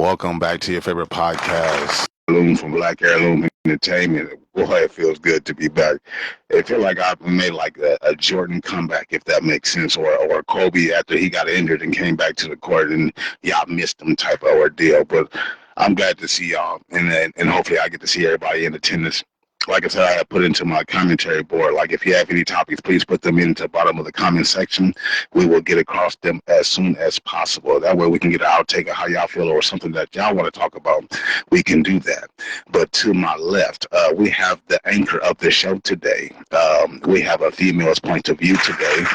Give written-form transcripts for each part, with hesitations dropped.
Welcome back to your favorite podcast, from Black Heirloom Entertainment. Boy, it feels good to be back. It feels like I've made like a Jordan comeback, if that makes sense, or Kobe after he got injured and came back to the court and y'all missed him type of ordeal. But I'm glad to see y'all, and hopefully I get to see everybody in attendance. Like I said, I have put into my commentary board. Like, if you have any topics, please put them into the bottom of the comment section. We will get across them as soon as possible. That way we can get an outtake of how y'all feel or something that y'all want to talk about. We can do that. But to my left, we have the anchor of the show today. We have a female's point of view today.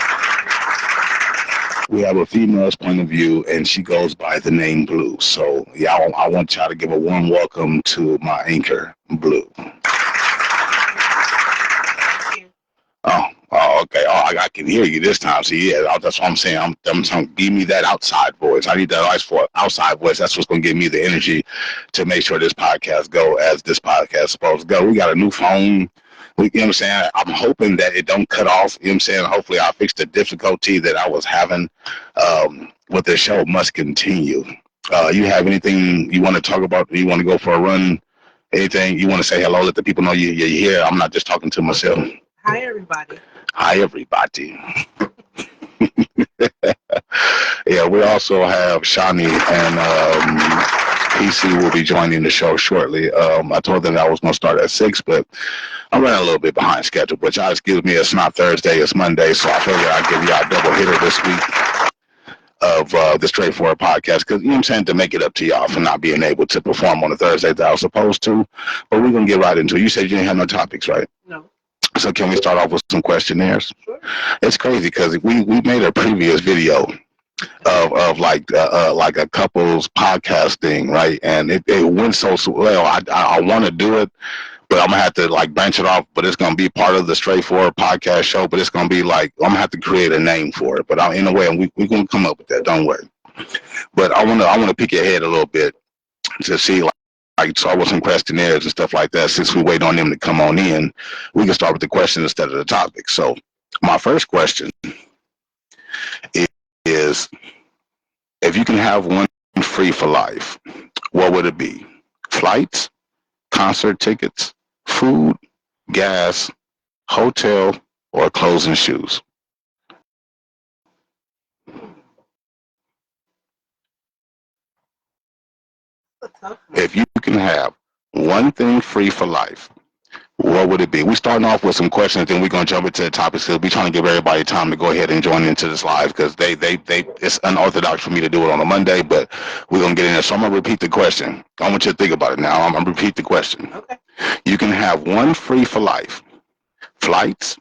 We have a female's point of view, and she goes by the name Blue. So, y'all, I want y'all to give a warm welcome to my anchor, Blue. Oh, okay. Oh, I can hear you this time. See, yeah, that's what I'm saying. I'm saying, give me that outside voice. I need that outside voice. That's what's going to give me the energy to make sure this podcast go as this podcast is supposed to go. We got a new phone. You know what I'm saying? I'm hoping that it don't cut off. You know what I'm saying? Hopefully I'll fix the difficulty that I was having with the show must continue. You have anything you want to talk about? You want to go for a run? Anything you want to say hello? Let the people know you're here. I'm not just talking to myself. Hi, everybody. Hi, everybody. Yeah, we also have Shani and PC will be joining the show shortly. I told them that I was going to start at 6, but I'm running a little bit behind schedule. But y'all excuse me, it's not Thursday, it's Monday, so I figured I'd give y'all a double hitter this week of the Straightforward podcast, because, you know what I'm saying, to make it up to y'all for not being able to perform on a Thursday that I was supposed to. But we're going to get right into it. You said you didn't have no topics, right? No. So can we start off with some questionnaires? Sure. It's crazy because we made a previous video of like a couples podcast thing, right? And it went so well. I want to do it, but I'm gonna have to like branch it off. But it's gonna be part of the Straightforward podcast show. But it's gonna be like I'm gonna have to create a name for it. But in a way, we're gonna come up with that. Don't worry. But I wanna pick your head a little bit to see like start with some questionnaires and stuff like that. Since we wait on them to come on in, we can start with the question instead of the topic. So my first question is, if you can have one free for life, what would it be? Flights, concert tickets, food, gas, hotel, or clothes and shoes? If you can have one thing free for life, what would it be? We're starting off with some questions, then we're going to jump into the topics because we're trying to give everybody time to go ahead and join into this live because it's unorthodox for me to do it on a Monday, but we're going to get in there. So I'm going to repeat the question. I want you to think about it now. I'm going to repeat the question. Okay. You can have one free for life. Flights,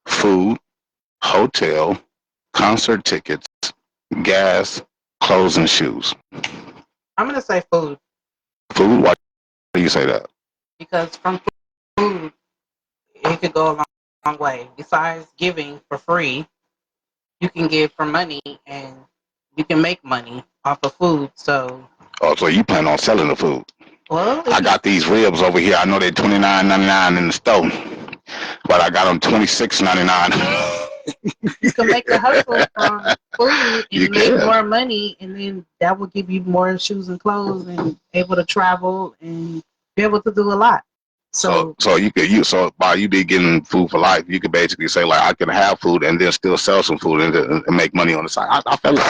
food, hotel, concert tickets, gas, clothes, and shoes. I'm going to say food. Food? Why do you say that? Because from food, it could go a long way. Besides giving for free, you can give for money, and you can make money off of food. So you plan on selling the food? Well, I got these ribs over here. I know they're $29.99 in the store, but I got them $26.99. You can make a hustle from food and make more money, and then that will give you more shoes and clothes, and able to travel and be able to do a lot. So by you be getting food for life, you could basically say like I can have food and then still sell some food and make money on the side. I feel like,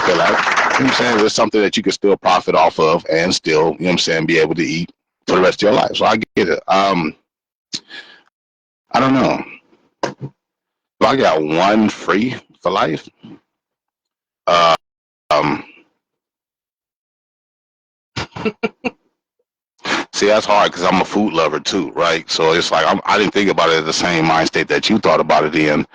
you know what I'm saying, there's something that you can still profit off of and still, you know what I'm saying, be able to eat for the rest of your life. So I get it. I don't know. If I got one free for life, see, that's hard because I'm a food lover too, right? So it's like I didn't think about it in the same mind state that you thought about it in.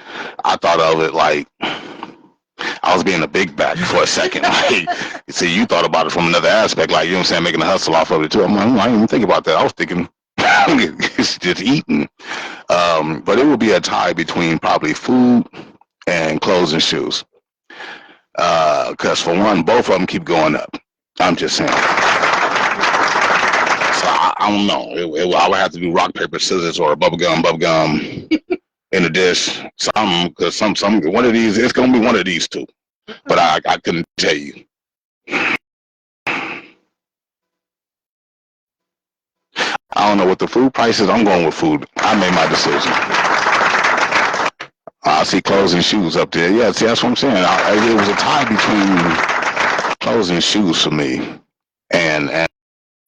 I thought of it like I was being a big back for a second. Like, see, you thought about it from another aspect, like, you know what I'm saying, making a hustle off of it too. I'm like, I didn't even think about that. I was thinking it's just eating. But it would be a tie between probably food and clothes and shoes. Because for one, both of them keep going up. I'm just saying. So I don't know. I would have to do rock, paper, scissors, or bubble gum in a dish. Because some one of these, it's gonna be one of these two. But I couldn't tell you. I don't know what the food price is. I'm going with food. I made my decision. I see clothes and shoes up there. Yeah, see, that's what I'm saying. It was a tie between clothes and shoes for me, and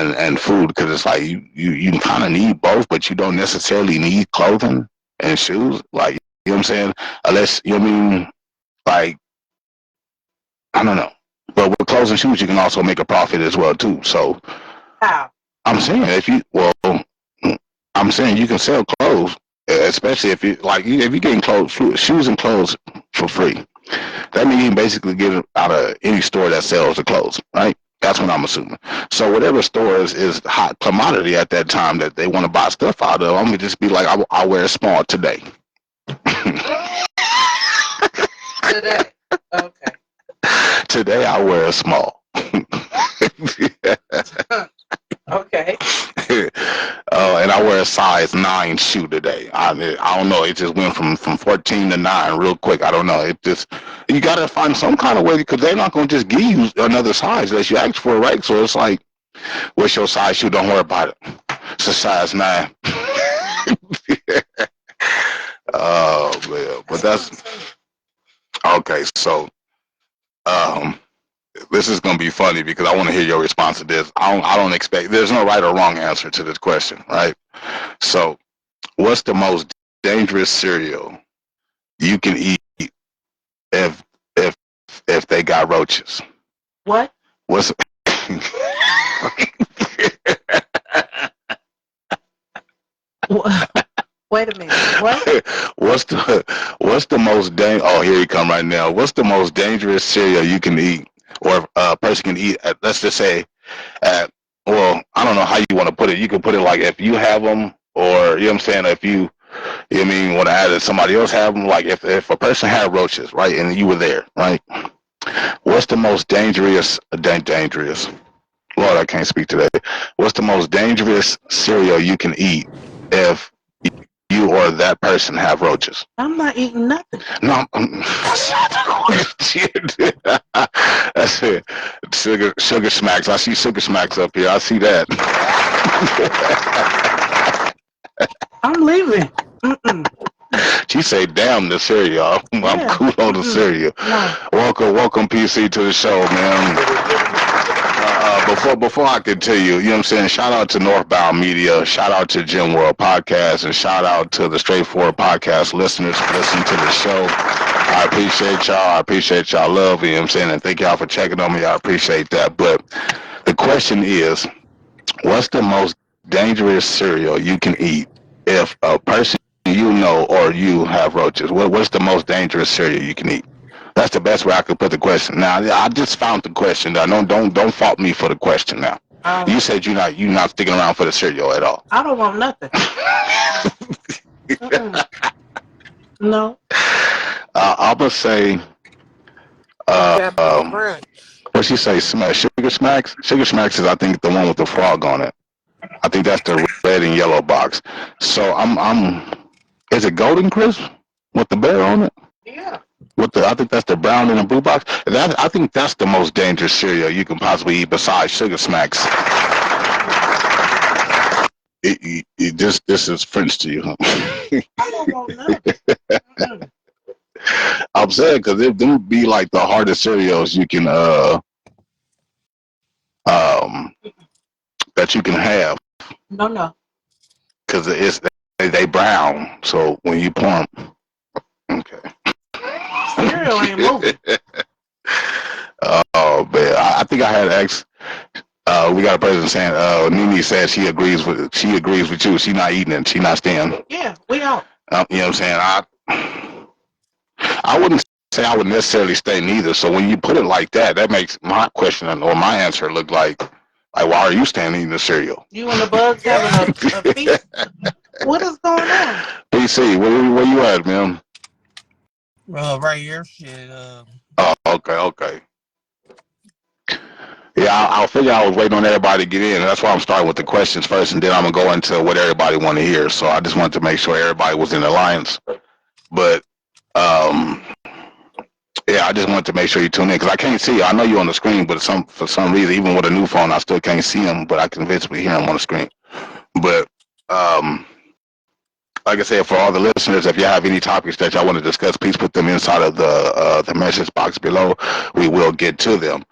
and food, because it's like you kind of need both, but you don't necessarily need clothing and shoes. Like, you know what I'm saying? Unless, you know what I mean, like, I don't know. But with clothes and shoes, you can also make a profit as well too. So How? I'm saying I'm saying you can sell clothes, especially if you like if you're getting clothes, shoes and clothes for free. That means you can basically get it out of any store that sells the clothes, right? That's what I'm assuming. So whatever store is hot commodity at that time that they want to buy stuff out of, I'm gonna just be like, I wear a small today. Today. Okay. Today I wear a small. Okay. And I wear a size 9 shoe today. I don't know. It just went from 14 to 9 real quick. I don't know. It just, you got to find some kind of way, because they're not going to just give you another size unless you ask for it, right? So it's like, what's your size shoe? Don't worry about it. It's a size 9. Oh, man. But that's okay. So, um, this is gonna be funny because I want to hear your response to this. I don't expect. There's no right or wrong answer to this question, right? So, what's the most dangerous cereal you can eat if if if they got roaches? What? What's Wait a minute. What? what's the most oh, here you come right now. What's the most dangerous cereal you can eat, or a person can eat at, let's just say, at, well, I don't know how you want to put it. You can put it like if you have them, or, you know what I'm saying, if you know what I mean, want to add it, somebody else have them. Like if a person had roaches, right, and you were there, right? What's the most dangerous? Lord, I can't speak today. What's the most dangerous cereal you can eat if you or that person have roaches? I'm not eating nothing. No, that's not the question. That's it. Sugar smacks. I see sugar smacks up here. I see that. I'm leaving. Mm-mm. She say, "Damn the cereal." I'm cool on the cereal. No. Welcome, PC, to the show, man. Before I continue, you know what I'm saying? Shout out to Northbound Media, shout out to Gym World Podcast, and shout out to the Straightforward Podcast listeners for listening to the show. I appreciate y'all. I appreciate y'all love, you know what I'm saying? And thank y'all for checking on me. I appreciate that. But the question is, what's the most dangerous cereal you can eat if a person you know or you have roaches? What's the most dangerous cereal you can eat? That's the best way I could put the question. Now, I just found the question. Now, don't fault me for the question. Now, you said you're not sticking around for the cereal at all. I don't want nothing. No. I'm gonna say. What she say? Sugar Smacks. Sugar Smacks is, I think, the one with the frog on it. I think that's the red and yellow box. So I'm. Is it Golden Crisp with the bear on it? Yeah. I think that's the brown and the blue box. I think that's the most dangerous cereal you can possibly eat besides Sugar Smacks. This is French to you, huh? I don't want nothing. I'm saying, because them be like the hardest cereals you can that you can have. No. Because they brown. So when you pour them, okay. Cereal ain't moving. Oh man, I think I had asked. We got a person saying, Nene says she agrees with you. She not eating it. She not staying. Yeah, we out. You know what I'm saying? I wouldn't say I would necessarily stay neither. So when you put it like that, that makes my question or my answer look like why are you staying eating the cereal? You and the bugs having a feast? What is going on? PC, where you at, man? Right here, shit. Oh, okay. Yeah, I'll figure I was waiting on everybody to get in. That's why I'm starting with the questions first, and then I'm gonna go into what everybody want to hear. So I just wanted to make sure everybody was in alliance. But yeah, I just wanted to make sure you tune in because I can't see you. I know you're on the screen, but for some reason, even with a new phone, I still can't see them, but I can visibly hear them on the screen. But like I said, for all the listeners, if you have any topics that y'all want to discuss, please put them inside of the message box below. We will get to them.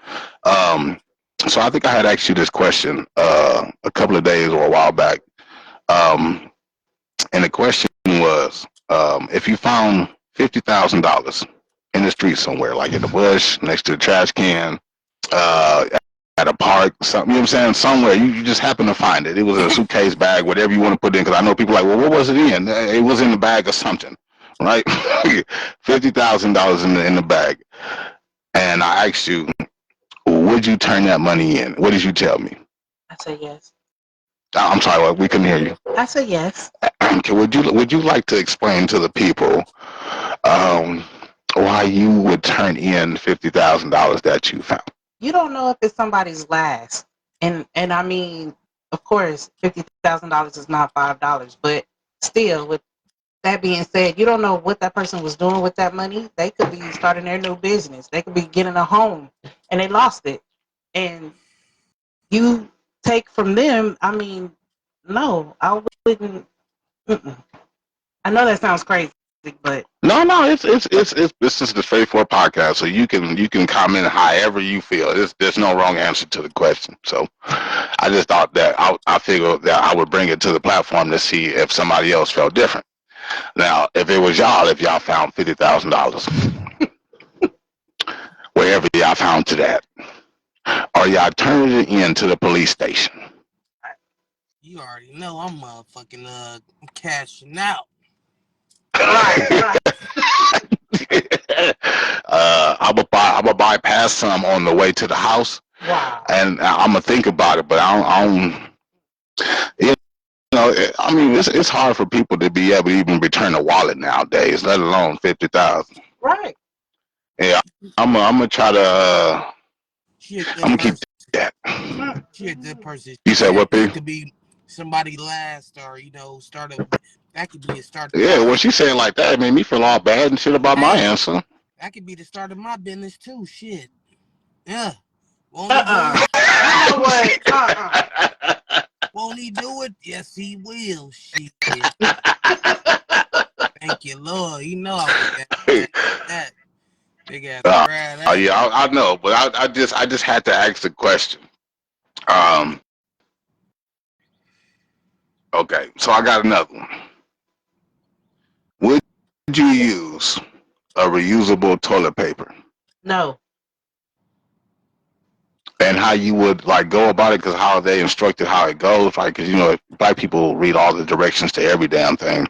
Um, so I think I had asked you this question a couple of days or a while back, and the question was, if you found $50,000 in the street somewhere, like in the bush, next to the trash can, uh, at a park, something, you know what I'm saying? Somewhere, you just happen to find it. It was in a suitcase bag, whatever you want to put in, because I know people are like, well, what was it in? It was in the bag of something, right? $50,000 in the bag. And I asked you, would you turn that money in? What did you tell me? I said yes. I'm sorry, we couldn't hear you. I said yes. Okay, would you like to explain to the people um, why you would turn in $50,000 that you found? You don't know if it's somebody's last, and I mean, of course, $50,000 is not $5, but still, with that being said, you don't know what that person was doing with that money. They could be starting their new business. They could be getting a home, and they lost it, and you take from them. I mean, no, I wouldn't. Mm-mm. I know that sounds crazy, but No, this is the Straightforward podcast, so you can comment however you feel. There's no wrong answer to the question. So I just thought that I figured that I would bring it to the platform to see if somebody else felt different. Now, if it was y'all, if y'all found $50,000, wherever y'all found to that, or y'all turned it in to the police station. You already know I'm motherfucking cashing out. right. I'm gonna bypass some on the way to the house. Wow. And I'm gonna think about it, but I don't you know, I mean, it's hard for people to be able to even return a wallet nowadays, let alone 50,000. Right. Yeah, I'm gonna try to. She a good I'm gonna keep person. that. She a good person. You said what, P? It could be somebody last, or start a. That could be a start. Yeah, when she said it like that, it made me feel all bad and shit about my answer. That could be the start of my business too. Shit. Yeah. Won't he do it? You know what? Won't he do it? Yes, he will. Shit. Thank you, Lord. You know I would that. Big ass grab that. Yeah, I know, but I just had to ask the question. Okay, so I got another one. Would you use a reusable toilet paper? No. And how you would like go about it, because how they instructed how it goes, like, because black people read all the directions to every damn thing.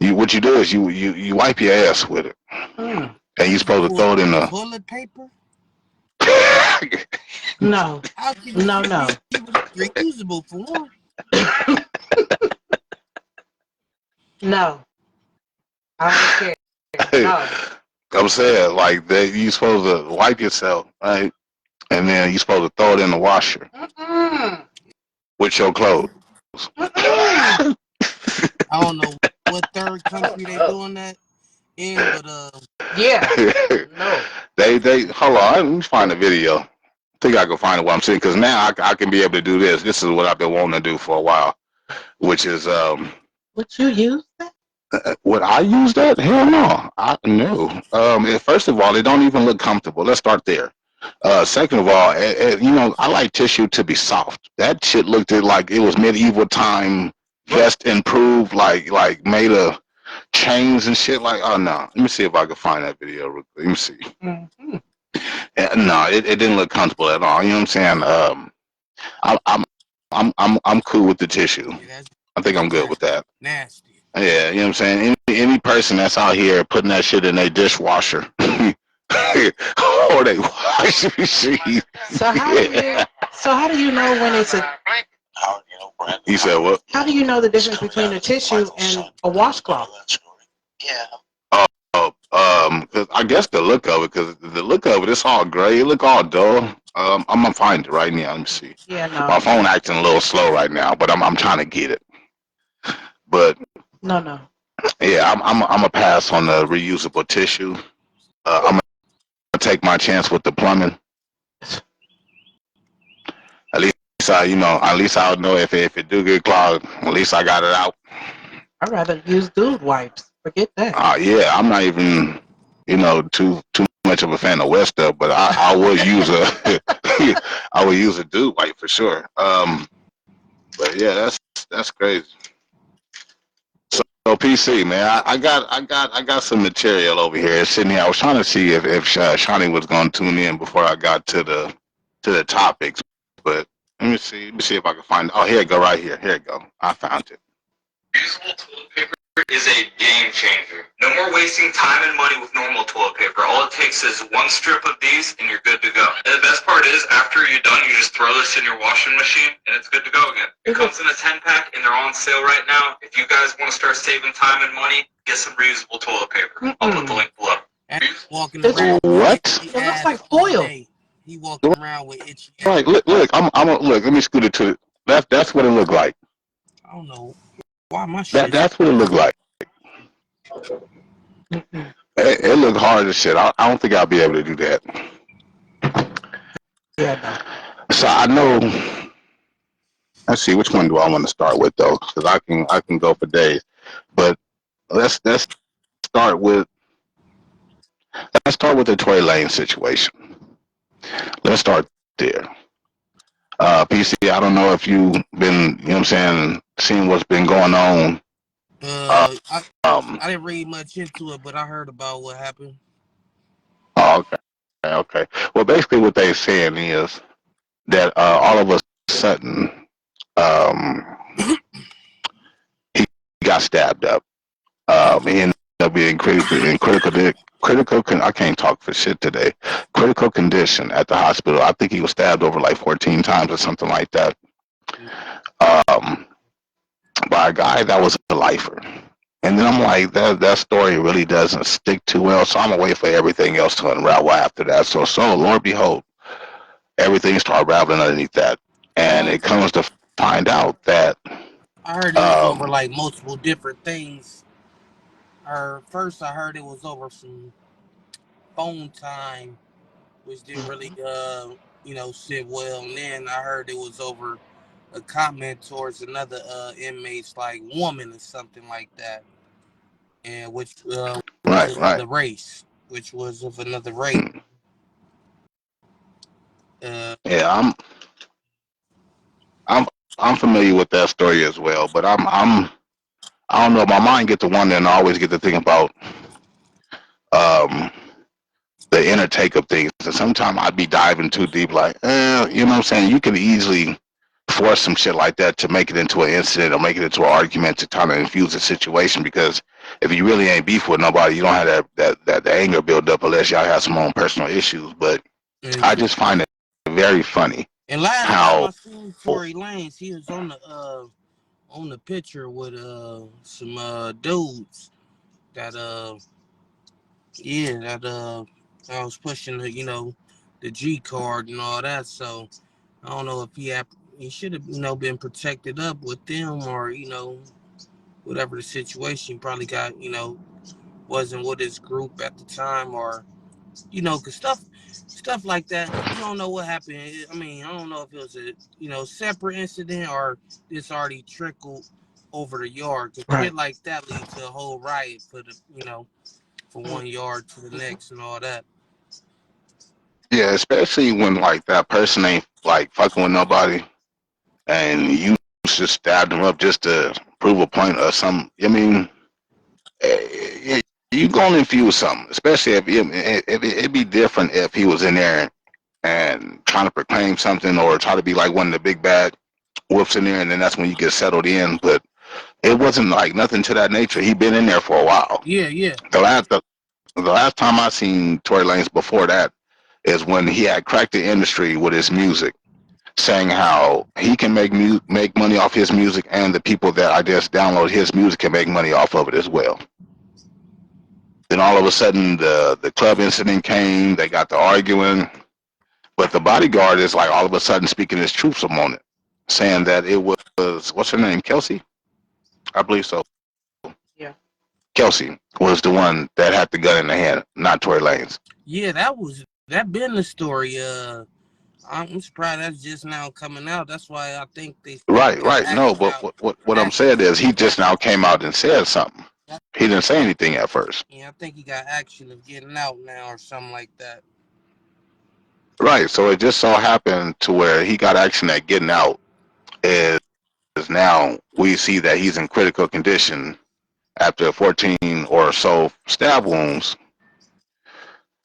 What you do is you wipe your ass with it, and you're supposed to throw it in the toilet paper. No. How can No. Reusable for one. No. I don't care. No. I'm saying, like, you supposed to wipe yourself, right? And then you're supposed to throw it in the washer with your clothes. I don't know what third country they doing that in, but yeah. No. They hold on. Let me find the video. I think I can find it while I'm sitting, because now I can be able to do this. This is what I've been wanting to do for a while, which is Would you use that? would I use that? Hell no. No. First of all, it don't even look comfortable. Let's start there. Second of all, I like tissue to be soft. That shit looked like it was medieval time, vest improved, like made of chains and shit. Like, oh no. Let me see if I can find that video real quick. Let me see. Mm-hmm. No, it didn't look comfortable at all. You know what I'm saying? I'm cool with the tissue. yeah, I think I'm good with that. Nasty. Yeah, you know what I'm saying? Any person that's out here putting that shit in their dishwasher or they washing machine. So how do you know when it's a? You said what? How do you know the difference between a tissue and a washcloth? Cause I guess the look of it, it's all gray. It look all dull. I'm gonna find it right now. Let me see. Yeah, no. My phone acting a little slow right now, but I'm trying to get it. But no. Yeah, I'm a pass on the reusable tissue. I'm gonna take my chance with the plumbing. At least least I'll know if it do get clogged. At least I got it out. I'd rather use dude wipes. Forget that. Yeah, I'm not even too much of a fan of wet stuff, but I would use a I would use a dude wipe for sure. But yeah, that's crazy. So PC man, I got some material over here sitting here. I was trying to see if Shawnee was going to tune in before I got to the topics, but let me see if I can find. Oh, here it go right here. Here it go. I found it. Reusable toilet paper is a game changer. No more wasting time and money with normal toilet paper. All it takes is one strip of these and you're good to go. And the best part is, after you're done, you just throw this in your washing machine and it's good to go again. It comes in a 10-pack and they're on sale right now. If you guys want to start saving time and money, get some reusable toilet paper. I'll put the link below. Walking around What? It looks like foil. He walking around with itchy ass. Right. Look. Look. Let me scoot it to. That's what it looked like. I don't know why my shit. That's what it looked like. It looked hard as shit. I don't think I'll be able to do that. Yeah, no. So I know. Let's see, which one do I want to start with though? Because I can go for days. But let's start with the Tory Lane situation. Let's start there. PC, I don't know if you've been, seeing what's been going on. I didn't read much into it, but I heard about what happened. Oh, okay. Well, basically, what they're saying is that all of a sudden, he got stabbed up. He ended up being critical. I can't talk for shit today. Critical condition at the hospital. I think he was stabbed over like 14 times or something like that. By a guy that was a lifer. And then I'm like, that story really doesn't stick too well. So I'm gonna wait for everything else to unravel after that. So Lord behold, everything started raveling underneath that, and it comes to find out that I heard it was over like multiple different things. First, I heard it was over some phone time, which didn't really sit well. And then I heard it was over a comment towards another inmate's like woman or something like that, and which was another race, which was of another race. Yeah, I'm familiar with that story as well, but I don't know. My mind gets to wonder, and I always get to think about the inner take of things. And sometimes I'd be diving too deep, like, you know what I'm saying? You can easily force some shit like that to make it into an incident or make it into an argument to kind of infuse the situation. Because if you really ain't beef with nobody, you don't have that anger build up unless y'all have some own personal issues. But I just find it very funny. And last time I seen Tory Lanez, he was on the picture with some dudes that I was pushing the G card and all that. So I don't know if he should have been protected up with them, or whatever the situation. He probably got wasn't with his group at the time, or because stuff like that, you don't know what happened. I mean, I don't know if it was a separate incident or this already trickled over the yard. Cause shit like that leads to a whole riot for the from one yard to the next and all that. Yeah, especially when like that person ain't like fucking with nobody, and you just stabbed them up just to prove a point or something. I mean, you gonna infuse something, especially if it'd be different if he was in there and trying to proclaim something or try to be like one of the big bad wolves in there, and then that's when you get settled in. But it wasn't like nothing to that nature. He'd been in there for a while. Yeah. The last time I seen Tory Lanez before that is when he had cracked the industry with his music, saying how he can make money off his music, and the people that I guess download his music can make money off of it as well. Then all of a sudden, the club incident came. They got to arguing, but the bodyguard is like all of a sudden speaking his truth on it, saying that it was what's her name, Kelsey, I believe so. Yeah. Kelsey was the one that had the gun in the hand, not Tory Lanez. Yeah, that been the story. I I'm surprised that's just now coming out. That's why I think they Right, got right. No, action but out. what I'm Action. saying is he just now came out and said something. He didn't say anything at first. Yeah, I think he got action of getting out now or something like that. Right. So it just so happened to where he got action at getting out is now we see that he's in critical condition after 14 or so stab wounds.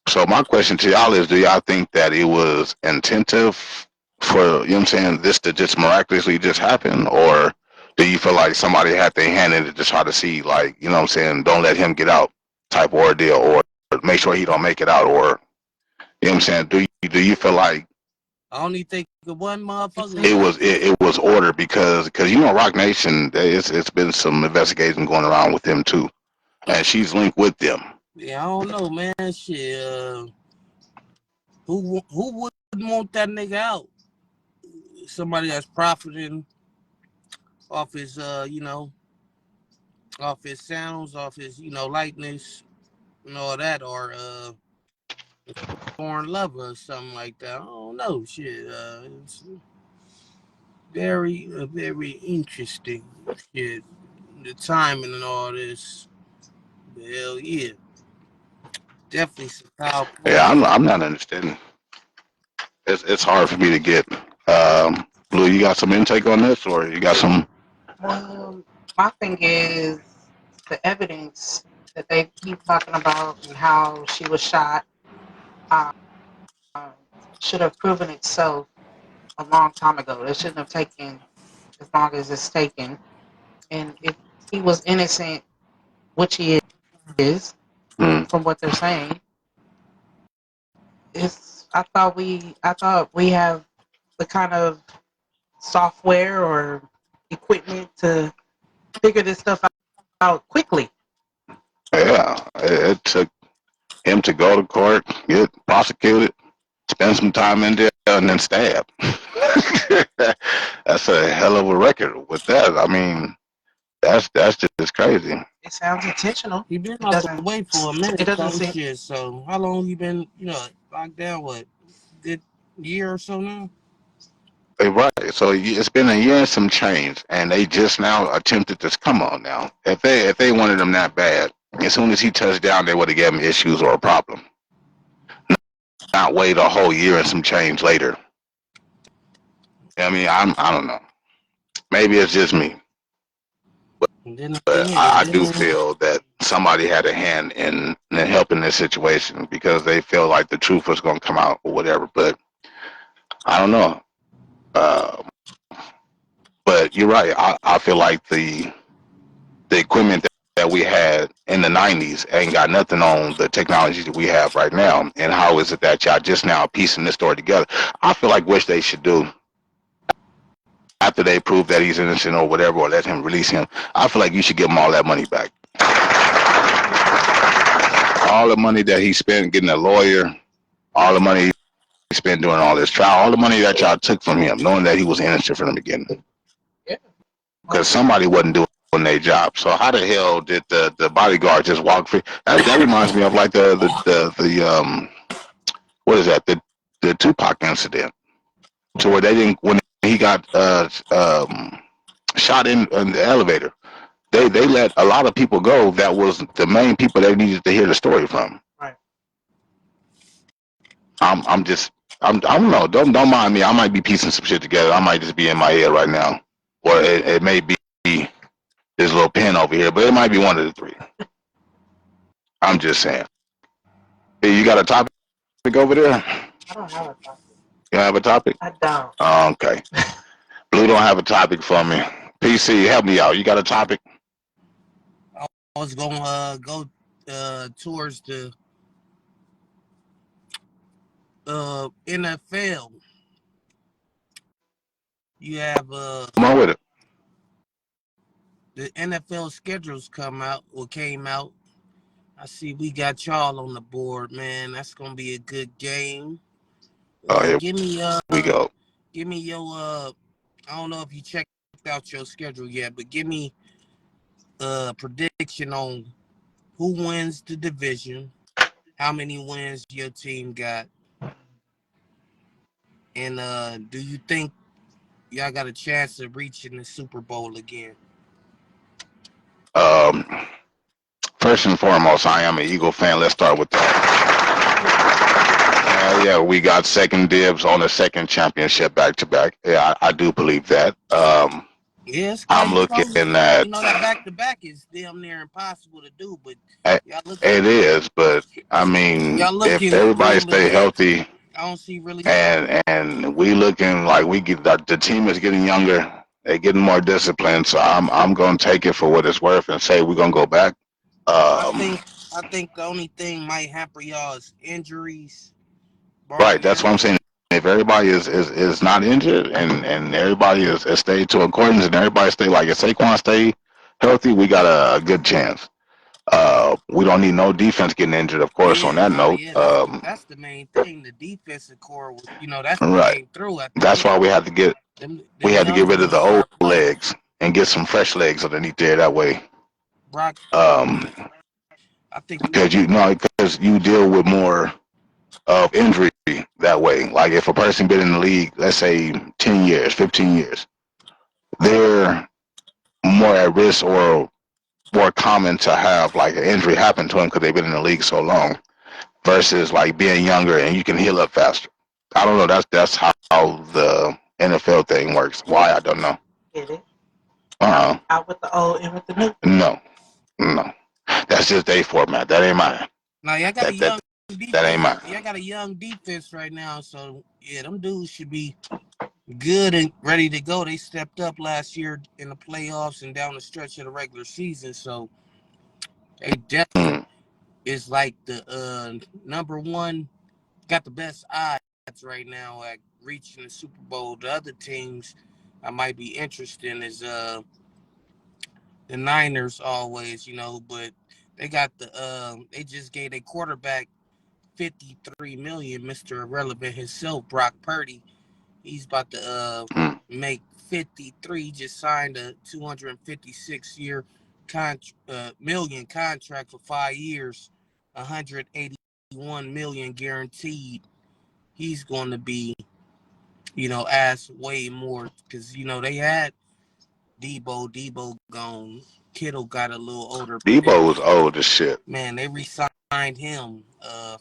So my question to y'all is, do y'all think that it was intentive for, you know what I'm saying, this to just miraculously just happen? Or do you feel like somebody had their hand in it to try to see, like, you know what I'm saying, don't let him get out type ordeal, or make sure he don't make it out, or, you know what I'm saying, do you feel like I only think of one motherfucker. it was ordered because you know Rock Nation, it's been some investigation going around with him too, and she's linked with them. Yeah, I don't know, man. Shit, who wouldn't want that nigga out? Somebody that's profiting off his, off his sounds, off his, lightness, and all that, or foreign lover or something like that. I don't know. Shit, it's very interesting. Shit, the timing and all this. Hell yeah, definitely some foul Yeah, play. I'm not understanding. It's hard for me to get. Blue, you got some intake on this, or you got some? My thing is the evidence that they keep talking about and how she was shot um, should have proven itself a long time ago. It shouldn't have taken as long as it's taken. And if he was innocent, which he is, Mm, from what they're saying, I thought we have the kind of software or equipment to figure this stuff out quickly. yeah, it took him to go to court, get prosecuted, spend some time in there, and then stab. That's a hell of a record with that. I mean, that's just crazy. It sounds intentional. He been It out the doesn't. way for a It minute, doesn't so seem. shit. So how long you been, locked down? What, good year or so now? Right. So it's been a year and some change, and they just now attempted this. Come on now. If they wanted him that bad, as soon as he touched down, they would have given him issues or a problem. Not wait a whole year and some change later. I mean, I don't know. Maybe it's just me, And then but again, I do then feel that somebody had a hand in helping this situation because they feel like the truth was going to come out or whatever. But I don't know. Uh, but you're right. I feel like the equipment that we had in the 90s ain't got nothing on the technology that we have right now. And how is it that y'all just now piecing this story together? I feel like what they should do after they prove that he's innocent or whatever, or let him release him, I feel like you should give him all that money back. All the money that he spent getting a lawyer, all the money he spent doing all this trial, all the money that y'all took from him, knowing that he was innocent from the beginning. Yeah. Because somebody wasn't doing their job. So how the hell did the bodyguard just walk free? That reminds me of like the what is that? The Tupac incident, to where they didn't, when he got shot in the elevator. They let a lot of people go that was the main people they needed to hear the story from. Right. I'm just I don't know. Don't mind me. I might be piecing some shit together. I might just be in my head right now, or it may be this little pen over here, but it might be one of the three. I'm just saying. Hey, you got a topic over there? I don't have a topic. You have a topic? I don't. Okay. Blue don't have a topic for me. PC, help me out. You got a topic? I was gonna go towards the NFL. You have Come on with it. the NFL schedules came out. I see we got y'all on the board, man. That's gonna be a good game. Oh, here Give me we go. give me your I don't know if you checked out your schedule yet, but give me a prediction on who wins the division, how many wins your team got, And do you think y'all got a chance of reaching the Super Bowl again? Um, First and foremost, I am an Eagle fan. Let's start with that. Yeah, we got second dibs on the second championship back to back. Yeah, I do believe that. Yeah, it's I'm crazy. looking at That back to back is damn near impossible to do. But it y'all look, is, but I mean, y'all if looking everybody real stay legit. healthy I don't see really. and we looking like we get the team is getting younger, they're getting more disciplined. So I'm gonna take it for what it's worth and say we're gonna go back. I Um, think I think the only thing might hamper y'all is injuries. right, Barring that's that, what I'm saying. If everybody is not injured and everybody is stayed to accordance and everybody stay like if Saquon stay healthy, we got a good chance. We don't need no defense getting injured, of course. On yeah, that nah, note, yeah, that's the main thing. The defensive core, that's what right. came through at the That's end. why we Them had to get young rid of the dudes old start playing. legs and get some fresh legs underneath there. That way, Brock, um, I think we. because you deal with more of injury that way. Like if a person been in the league, let's say 10 years, 15 years, they're more at risk or more common to have like an injury happen to them because they've been in the league so long versus like being younger and you can heal up faster. I don't know. That's how the NFL thing works. Why I don't know. Get it? Uh Out with the old and with the new. no, no. That's just their format. That ain't mine. Now y'all got a That that young that ain't defense. mine. Y'all got a young defense right now. So yeah, them dudes should be good and ready to go. They stepped up last year in the playoffs and down the stretch of the regular season. So they definitely Mm. is like the number one, got the best odds right now at reaching the Super Bowl. The other teams I might be interested in is the Niners always, but they got they just gave a quarterback 53 million, Mr. Irrelevant himself, Brock Purdy. He's about to Mm. make 53. Just signed a 256 million contract for 5 years, 181 million guaranteed. He's going to be, asked way more because they had Debo gone. Kittle got a little older, but Debo was old as shit. man, they re-signed him.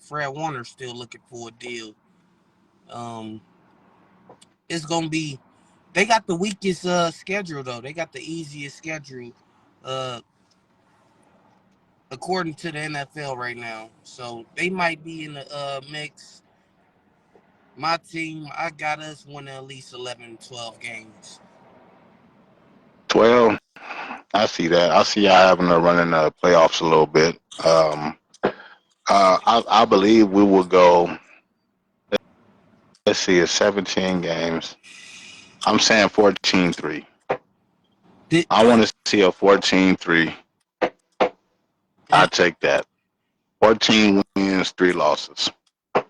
Fred Warner's still looking for a deal. Um, it's gonna be. They got the weakest schedule though. They got the easiest schedule, uh, according to the NFL right now. So they might be in the mix. My team, I got us winning at least 11, 12 games. 12. I see that. I see y'all having to run in the playoffs a little bit. I believe we will go. Let's see, it's 17 games. I'm saying 14-3. Did, I want to see a 14-3. I uh, take that. 14 wins, 3 losses. now,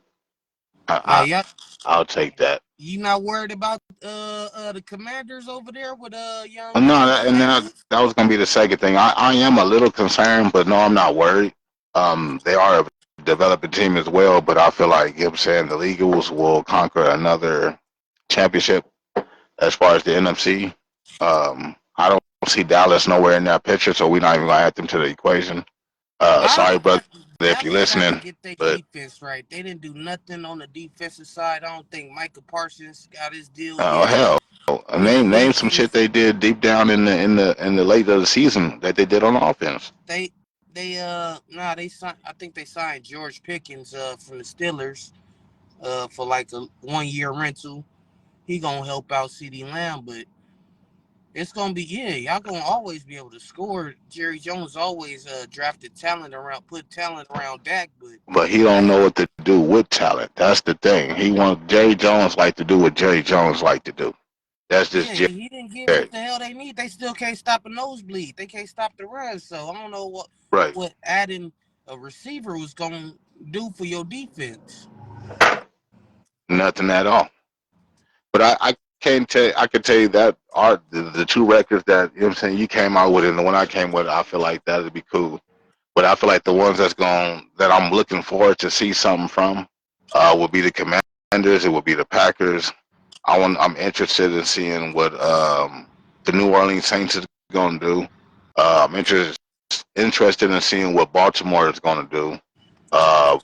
I, y'all, I'll take that. you not worried about the Commanders over there with young No, Jordan and Davis? that was gonna be the second thing. I am a little concerned, but no, I'm not worried. They are a developing team as well, but I feel like I'm saying the Eagles will conquer another championship as far as the NFC. I don't see Dallas nowhere in that picture, so we're not even gonna add them to the equation. Sorry, brother, if you're Dallas got to listening, get their but defense right. They didn't do nothing on the defensive side. I don't think Micah Parsons got his deal yet. hell, Willie name some shit Williams, they did deep down in the late of the season that they did on offense. they signed. I think they signed George Pickens from the Steelers for like a 1 year rental. He gonna help out CeeDee Lamb, but it's gonna be y'all gonna always be able to score. Jerry Jones always put talent around Dak, but But he don't know what to do with talent. That's the thing. He wants Jerry Jones like to do what Jerry Jones like to do. That's just yeah, Jerry. he didn't get what the hell they need. They still can't stop a nosebleed. They can't stop the run. So I don't know Right. what adding a receiver was gonna do for your defense. Nothing at all. But I can't tell. I can tell you that are the two records that you know what I'm saying you came out with and the one I came with. I feel like that'd be cool. But I feel like the ones that I'm looking forward to see something from will be the Commanders Commanders. It would be the Packers. I'm interested in seeing what the New Orleans Saints is going to do. I'm interested in seeing what Baltimore is going to do. Uh,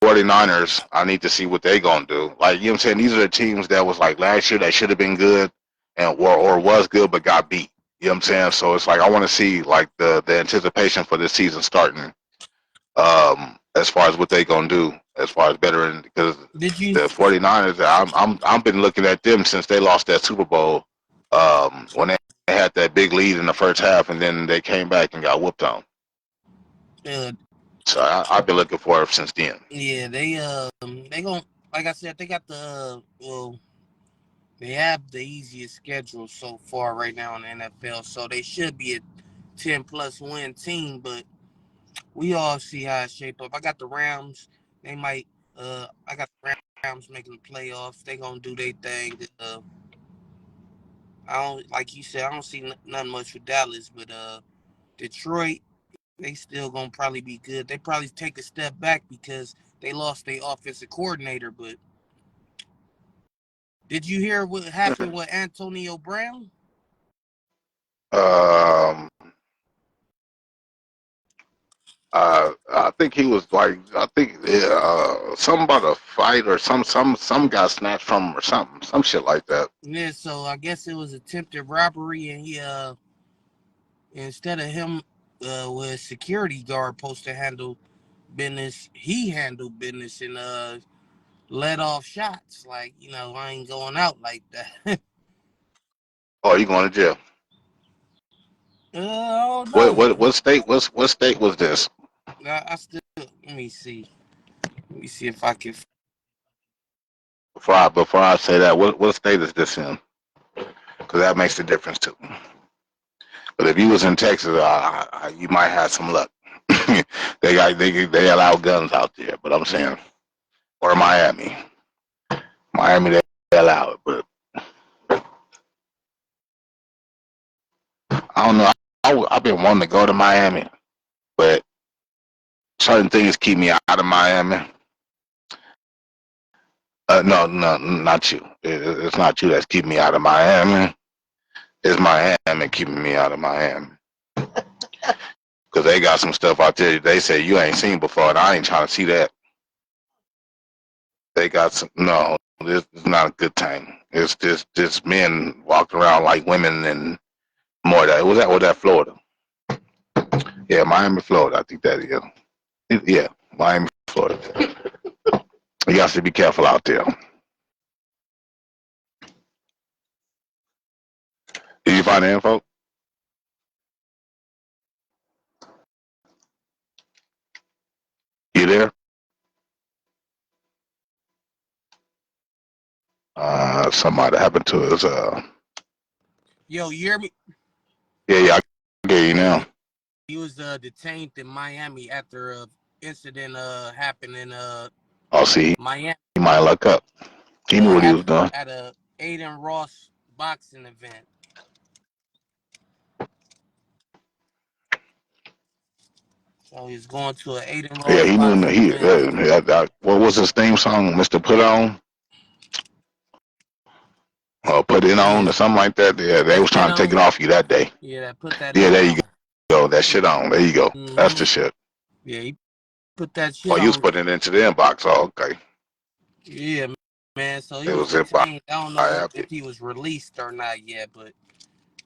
49ers, I need to see what they're going to do. Like, you know what I'm saying? These are the teams that was like last year that should have been good and or was good but got beat. You know what I'm saying? So it's like I want to see like the anticipation for this season starting as far as what they going to do as far as better because Did you? the 49ers, I've been looking at them since they lost that Super Bowl when they had that big lead in the first half and then they came back and got whooped on. So I've been looking for it since then. Yeah, they gon' like I said, they got the they have the easiest schedule so far right now in the NFL, so they should be a 10+ win team. But we all see how it shape up. I got the Rams. They might. I got the Rams making the playoffs. They gonna do their thing. I don't like you said. I don't see nothing much with Dallas, but Detroit. They still gonna probably be good. They probably take a step back because they lost their offensive coordinator. But did you hear what happened with Antonio Brown? Um, I think he was like something about a fight or some got snatched from him or some shit like that. Yeah, so I guess it was attempted robbery, and he instead of him with a security guard supposed to handle business, he handled business and let off shots. Like, I ain't going out like that. Oh, you going to jail? I don't know. What state was this? I still let me see. Let me see if I can. Before I say that, what state is this in? Because that makes a difference too. But if you was in Texas, you might have some luck. They allow guns out there, but I'm saying, or Miami, they allow it, but I don't know. I've been wanting to go to Miami, but certain things keep me out of Miami. No, not you. It's not you that's keeping me out of Miami. It's Miami keeping me out of Miami. Because they got some stuff out there they say you ain't seen before, and I ain't trying to see that. They got some. No, this is not a good thing. It's just men walking around like women and more of that. Was that Florida? Yeah, Miami, Florida. I think that is. Yeah, Miami, Florida. You got to be careful out there. Did you find the info? You there? Somebody happened to us. Yo, you hear me? Yeah, I get you now. He was detained in Miami after a incident happened in See, Miami he might luck up. He knew what he was doing. at a Aiden Ross boxing event. So he's going to an Aiden Yeah, Ross he knew. boxing event. What was his theme song, Mr. Put On? Or Put It On or something like that. Yeah, they was Put that trying to take it on. off you that day. Yeah, put that Yeah, on. there you go. That shit on. There you go. That's the shit. Yeah, he put that Oh, shit you was on. putting it into the inbox. Oh, okay. Yeah, man. So he It was was it by detained. I don't know if he was released or not yet, but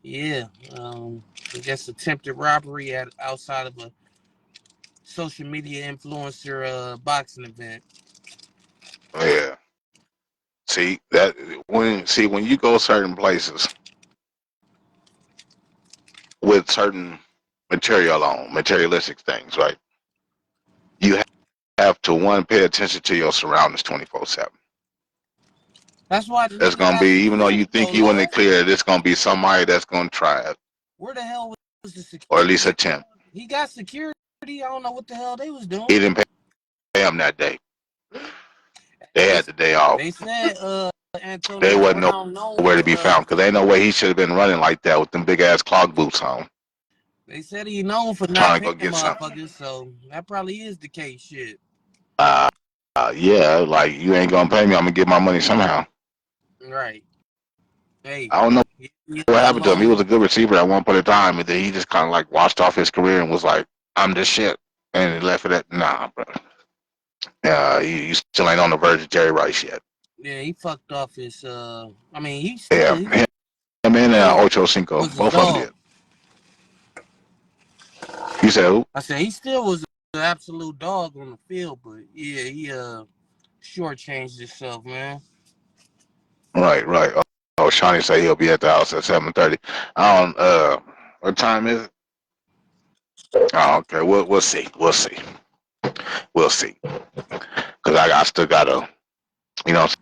yeah, I guess attempted robbery at outside of a social media influencer boxing event. Yeah. When you go certain places with certain materialistic things, right? You have to pay attention to your surroundings 24/7. That's why the It's nigga gonna got be even though you secured think though, you in the Lord. clear, it's gonna be somebody that's gonna try it, Where the hell was the or at security? least attempt. He got security. I don't know what the hell they was He doing. didn't pay him that day. They had the day off. They said They Antonio wasn't Brown known nowhere to be for found because ain't no way he should have been running like that with them big ass clog boots on, they said he known for not trying to paying go get something. motherfuckers, so that probably is the case. Shit. Nah, yeah, like you ain't gonna pay me, I'm gonna get my money somehow. Right. Hey, I don't know he what happened to him. He long. was a good receiver at one point in time, and then he just kind of like washed off his career and was like, "I'm this shit," and he left it at nah, bro. You still ain't on the verge of Jerry Rice yet. Yeah, he fucked off his. I mean, Yeah, he him and still Ocho Cinco, was a both of them dog. did. You said who? I said he still was an absolute dog on the field, but yeah, he shortchanged himself, man. Right. Oh, Shawnee say he'll be at the house at 7:30. I don't. What time is it? Oh, okay. We'll see. Cause I still gotta, you know, what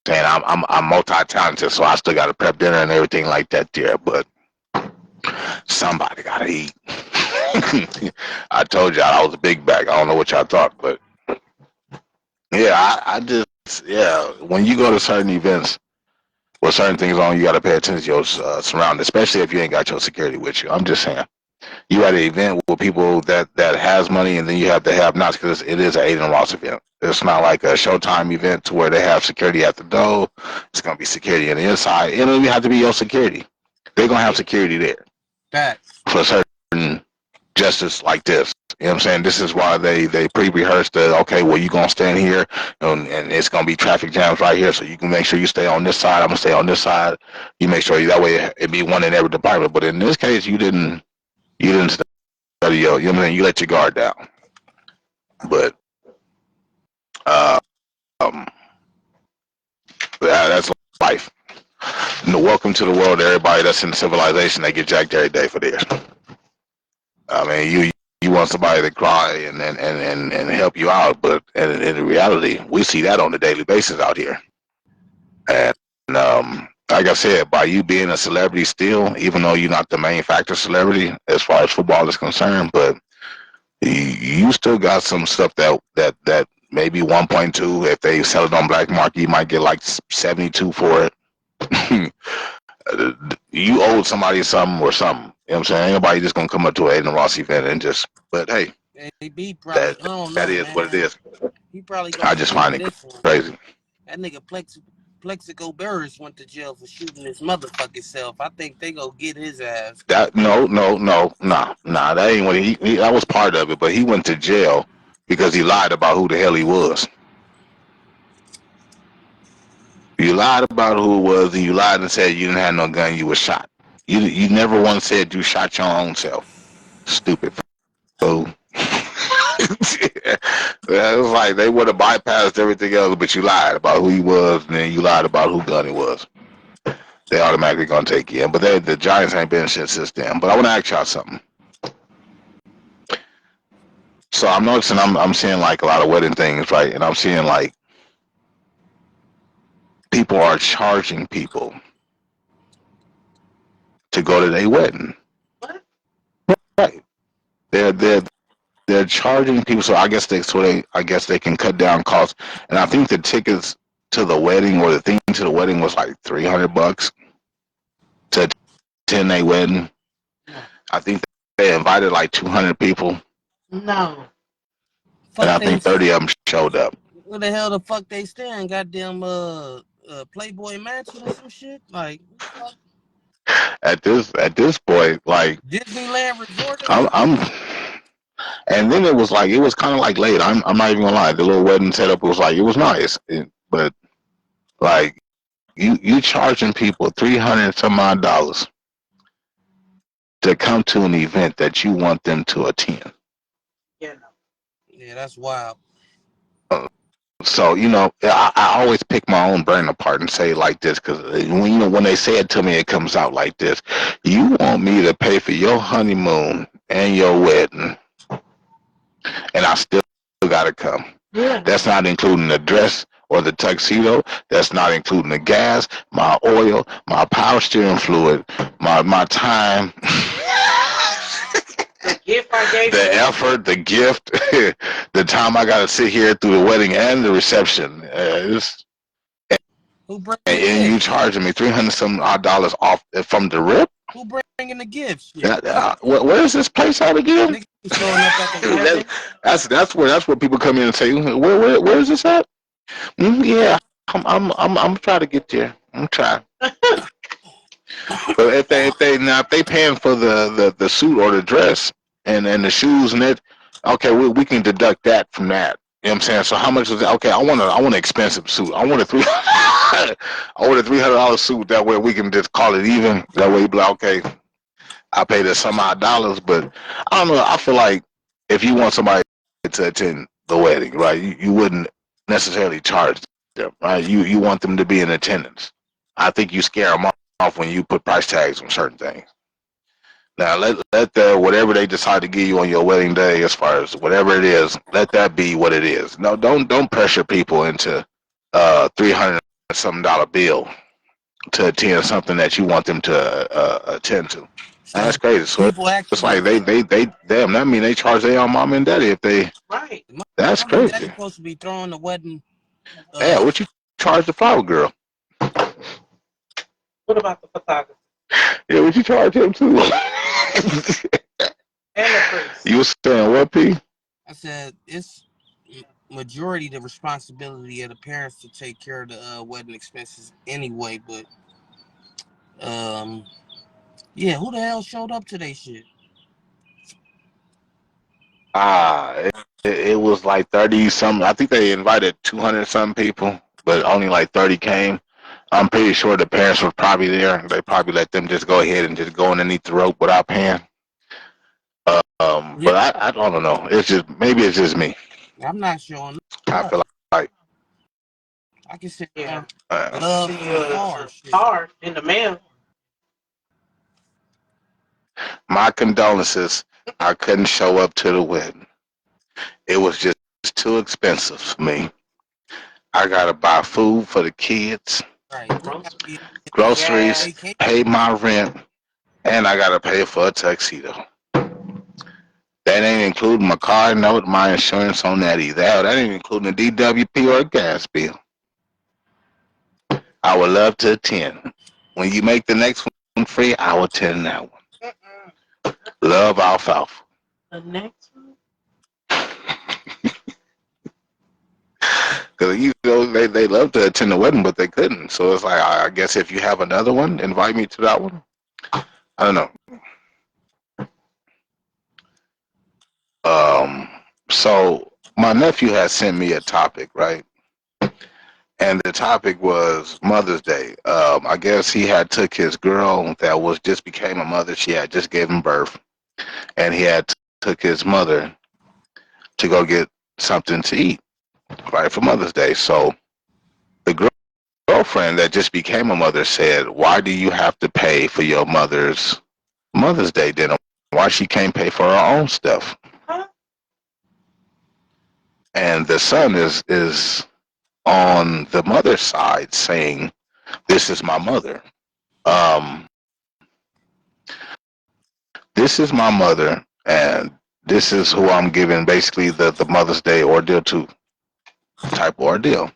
I'm saying I'm multi-talented, so I still gotta prep dinner and everything like that there. But somebody gotta eat. I told y'all I was a big bag. I don't know what y'all thought, but yeah, I just yeah. When you go to certain events with certain things on, you gotta pay attention to your surroundings, especially if you ain't got your security with you. I'm just saying. You at an event with people that has money, and then you have the have-nots because it is an Aiden Ross event. It's not like a Showtime event to where they have security at the door. It's gonna be security on the inside. It don't even have to be your security. They're gonna have Yeah, security there facts. for certain justice like this. You know what I'm saying? This is why they pre-rehearsed the okay, well you gonna stand here and it's gonna be traffic jams right here, so you can make sure you stay on this side. I'm gonna stay on this side. You make sure that way it be one in every department. But in this case, you didn't study your, you know what I'm saying? You let your guard down. But uh, um, that's life. No, welcome to the world. Everybody that's in civilization, they get jacked every day for this. I mean, you want somebody to cry and help you out, but in reality, we see that on a daily basis out here. And like I said, by you being a celebrity still, even though you're not the main factor celebrity as far as football is concerned, but you still got some stuff that maybe 1.2. If they sell it on black market, you might get like 72 for it. You owed somebody something or something. You know what I'm saying? Ain't nobody just gonna come up to an Aiden Ross event and just. But hey, AB probably, that I don't that know, is what it man. is. He probably gonna I just split find the it difference. crazy. That nigga Plexico Burris went to jail for shooting his motherfucking self. I think they gonna get his ass. That nah. That ain't what he that was part of it. But he went to jail because he lied about who the hell he was. You lied about who it was, and you lied and said you didn't have no gun. You were shot. You never once said you shot your own self. Stupid fool. It was like they would have bypassed everything else, but you lied about who he was, and then you lied about who gun it was. They automatically gonna take you in. But the Giants ain't been shit since then. But I want to ask y'all something. So I'm noticing I'm seeing like a lot of wedding things, right? And I'm seeing like people are charging people to go to their wedding. What? Right. They're charging people, so I guess they can cut down costs. And I think the tickets to the wedding or the thing to the wedding was like $300 to attend a wedding. No. I think they invited like 200 people, No. and Fuck I they, think 30 of them showed up. where the hell the fuck they stand? Goddamn Playboy Mansion or some shit? Like, what the fuck? At this point, like Disneyland Resort or I'm, something? I'm and then it was kind of like late. I'm not even gonna lie. The little wedding setup was like it was nice, but like you charging people $300 to come to an event that you want them to attend. Yeah, no. Yeah, that's wild. So I always pick my own brain apart and say it like this because when they say it to me, it comes out like this: you want me to pay for your honeymoon and your wedding, and I still gotta come. Yeah. That's not including the dress or the tuxedo. That's not including the gas, my oil, my power steering fluid, my time. The gift I gave The you. effort, the gift, the time I got to sit here through the wedding and the reception. Who bring the And you gift? charging me $300 some odd off from the rip? Who bringing the gifts? Shit. Where is this place at again? Niggas showing up at the wedding. That's where people come in and say, where is this at? Yeah, I'm trying to get there. I'm trying. But if they paying for the suit or the dress and the shoes and it, okay, we can deduct that from that. You know what I'm saying? So how much is that? Okay, I want an expensive suit. I want a $300 suit. That way we can just call it even. That way you be like, okay, I paid this some odd dollars, but I don't know. I feel like if you want somebody to attend the wedding, right, you wouldn't necessarily charge them, right? You want them to be in attendance. I think you scare them off when you put price tags on certain things. Now let the whatever they decide to give you on your wedding day, as far as whatever it is, let that be what it is. No, don't pressure people into $300 something dollar bill to attend something that you want them to attend to. That's So crazy. So people it's actually like they damn. That mean they charge their own mom and daddy if they. Right. That's mom and daddy crazy. supposed to be throwing the wedding. Yeah, what you charge the flower girl? What about the photographer Yeah, what you charge him too? and the priest? You was saying what, P? I said it's majority the responsibility of the parents to take care of the wedding expenses anyway. But yeah, who the hell showed up to that shit? It was like 30 some. I think they invited 200 some people, but only like 30 came. I'm pretty sure the parents were probably there. They probably let them just go ahead and just go underneath the rope without paying. Yeah, But I don't know. It's just maybe it's just me. I'm not showing I up. feel like I can sit Yeah. down, love See from afar. Shit. card in the mail. my condolences. I couldn't show up to the wedding. It was just too expensive for me. I gotta buy food for the kids, Right. This gotta be a groceries, Gas. vacation. pay my rent, and I gotta pay for a tuxedo. That ain't including my car note, my insurance on that either. Hell, that ain't including a DWP or a gas bill. I would love to attend. When you make the next one free, I will attend that one. Love alfalfa. The next one. Because they love to attend the wedding, but they couldn't. So it's like I guess if you have another one, invite me to that one. I don't know. So my nephew had sent me a topic, right? And the topic was Mother's Day. I guess he had took his girl that was just became a mother. She had just gave him birth, and he had took his mother to go get something to eat, right, for Mother's Day. So the girlfriend that just became a mother said, "Why do you have to pay for your Mother's Day dinner? Why she can't pay for her own stuff?" Huh? And the son is on the mother's side saying, "This is my mother. Um, this is my mother, and this is who I'm giving basically the Mother's Day ordeal to type ordeal."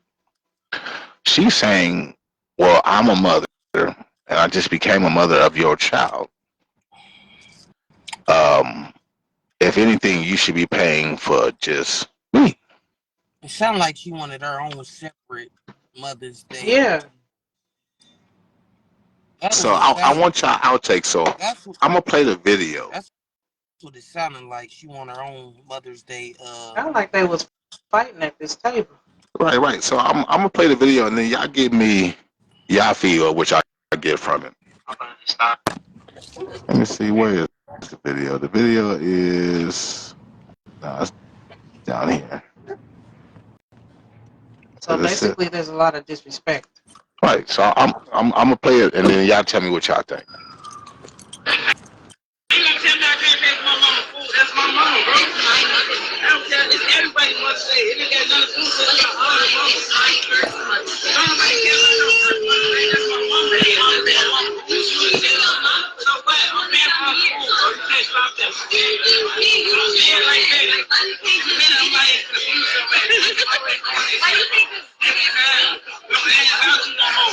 She's saying, "Well, I'm a mother, and I just became a mother of your child. Um, if anything, you should be paying for just me." It sounded like she wanted her own separate Mother's Day. Yeah. That's So what it I sounded. want y'all outtake. So That's what. I'm gonna play the video. That's what it sounded like. She wanted her own Mother's Day. Sound like they was fighting at this table. Right, right. So I'm gonna play the video, and then y'all give me y'all feel which I get from it. Let me see, where is the video? The video is no, it's down here. So Is this it? basically, there's a lot of disrespect. Right. So I'm gonna play it, and then y'all tell me what y'all think. You gonna tell me I can't make my mama food? That's my mama, bro. I don't care. It's everybody must say. It ain't got nothing to do with it. All the mamas. Don't nobody care about no first mother. That's my mama. So what? I'm paying for her food, bro. You can't stop that. I'm saying like that. I'm like,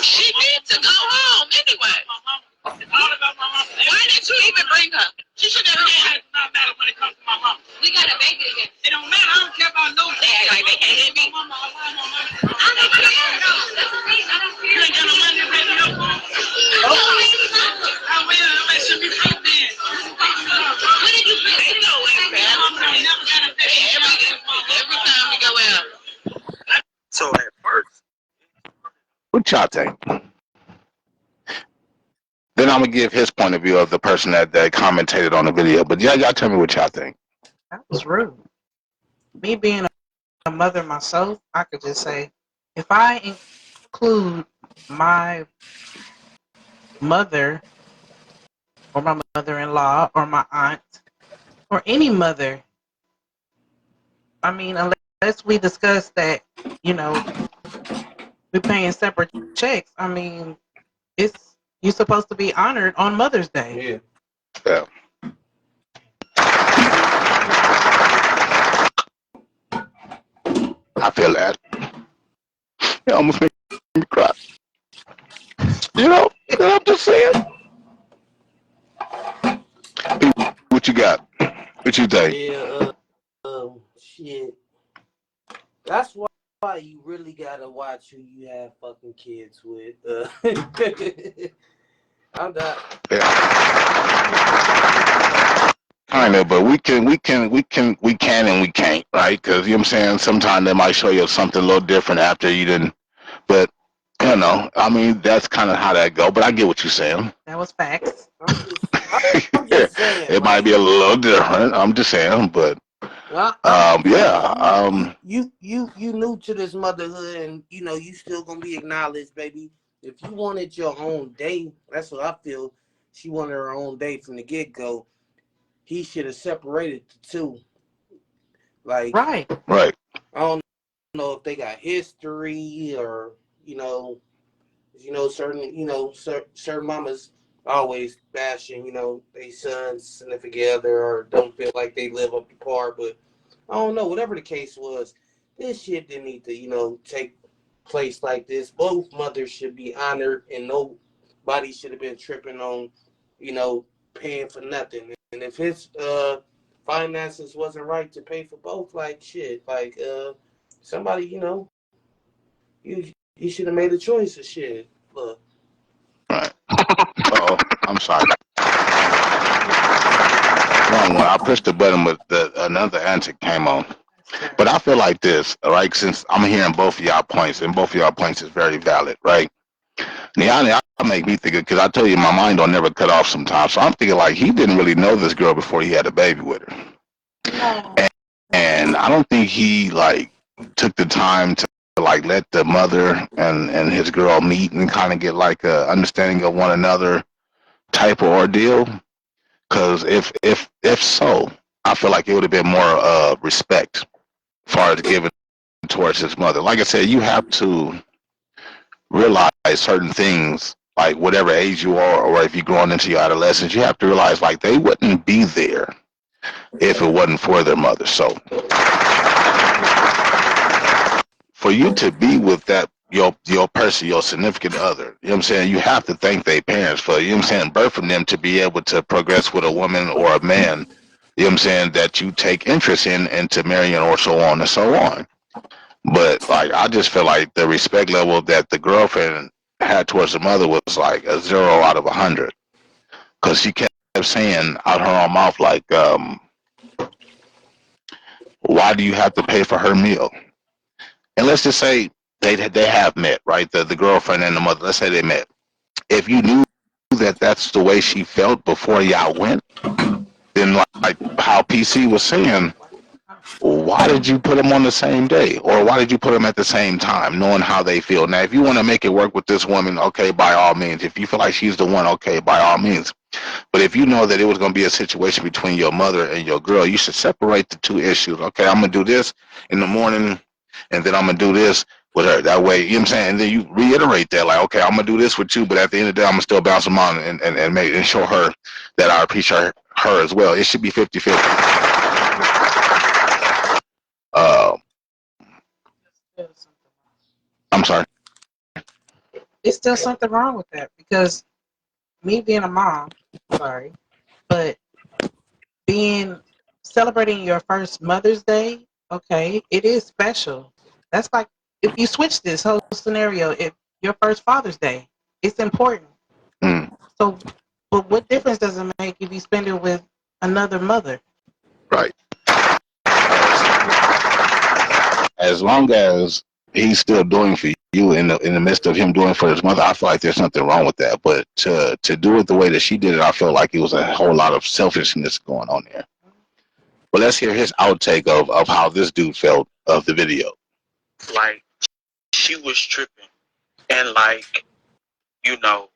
she needs to go home anyway. all about my mom. Why did you even bring her? She should never had. It does not matter when it comes to my mom. We got a baby again. It don't matter. I don't care about no dad. Like they can't hit me. I don't care. No, that's the thing. I don't care. You ain't got no money to pay me no phone. I will. That should be broke then. What did you pay? Ain't no way, man. I never got to pay every time we go out. So at first. What y'all think? Then I'm gonna give his point of view of the person that commentated on the video. But y'all tell me what y'all think. That was rude. Me being a mother myself, I could just say, if I include my mother or my mother-in-law or my aunt or any mother, I mean, unless we discuss that, we're paying separate checks. I mean, you're supposed to be honored on Mother's Day. Yeah. I feel that. It almost makes me cry. I'm just saying. What you got? What you think? Yeah, shit. That's why you really gotta watch who you have fucking kids with. I'm not. Yeah. Kind of, but we can, and we can't, right? Because you know what I'm saying. Sometimes they might show you something a little different after you didn't. But I mean, that's kind of how that go. But I get what you're saying. That was facts. I'm just saying. It might be a little different. I'm just saying, but you new to this motherhood, and you still gonna be acknowledged, baby. If you wanted your own day, that's what I feel. She wanted her own day from the get go. He should have separated the two. Like, right. I don't know if they got history or certain mamas always bashing they sons significant other or don't feel like they live up to par, but I don't know. Whatever the case was, this shit didn't need to take place like this. Both mothers should be honored, and nobody should have been tripping on paying for nothing. And if his finances wasn't right to pay for both, like shit, like somebody you should have made a choice of shit. Look. Right. Oh, I'm sorry. Wrong one. I pushed the button, but another answer came on. But I feel like this, all right, since I'm hearing both of y'all points, and both of y'all points is very valid, right? Now, y'all make me think, because I tell you, my mind don't never cut off sometimes. So I'm thinking like he didn't really know this girl before he had a baby with her. No. And I don't think he like took the time to like let the mother and his girl meet and kind of get like a understanding of one another type of ordeal. Because if so, I feel like it would have been more respect as far as giving towards his mother. Like I said, you have to realize certain things, like whatever age you are, or if you're growing into your adolescence, you have to realize like they wouldn't be there if it wasn't for their mother. So for you to be with that your person, your significant other, you know what I'm saying, you have to thank their parents for, you know what I'm saying, birthing them to be able to progress with a woman or a man, you know what I'm saying, that you take interest in and to marrying or so on and so on. But like I just feel like the respect level that the girlfriend had towards the mother was like a 0 out of 100, because she kept saying out her own mouth like, why do you have to pay for her meal? And let's just say they have met, right? The girlfriend and the mother. Let's say they met. If you knew that that's the way she felt before y'all went, then like how PC was saying, why did you put them on the same day, or why did you put them at the same time, knowing how they feel? Now, if you want to make it work with this woman, okay, by all means. If you feel like she's the one, okay, by all means. But if you know that it was going to be a situation between your mother and your girl, you should separate the two issues. Okay, I'm going to do this in the morning, and then I'm going to do this with her. That way, you know what I'm saying? And then you reiterate that, like, okay, I'm going to do this with you, but at the end of the day, I'm going to still bounce them on and show her that I appreciate her as well. It should be 50-50. I'm sorry. It's still something wrong with that, because me being a mom, sorry, but celebrating your first Mother's Day, okay, it is special. That's like if you switch this whole scenario, if your first Father's Day, it's important. Mm. So, but what difference does it make if you spend it with another mother? Right. As long as he's still doing for you in the midst of him doing for his mother, I feel like there's nothing wrong with that. But to do it the way that she did it, I feel like it was a whole lot of selfishness going on there. But let's hear his outtake of how this dude felt of the video. Like, she was tripping. And, like, you know,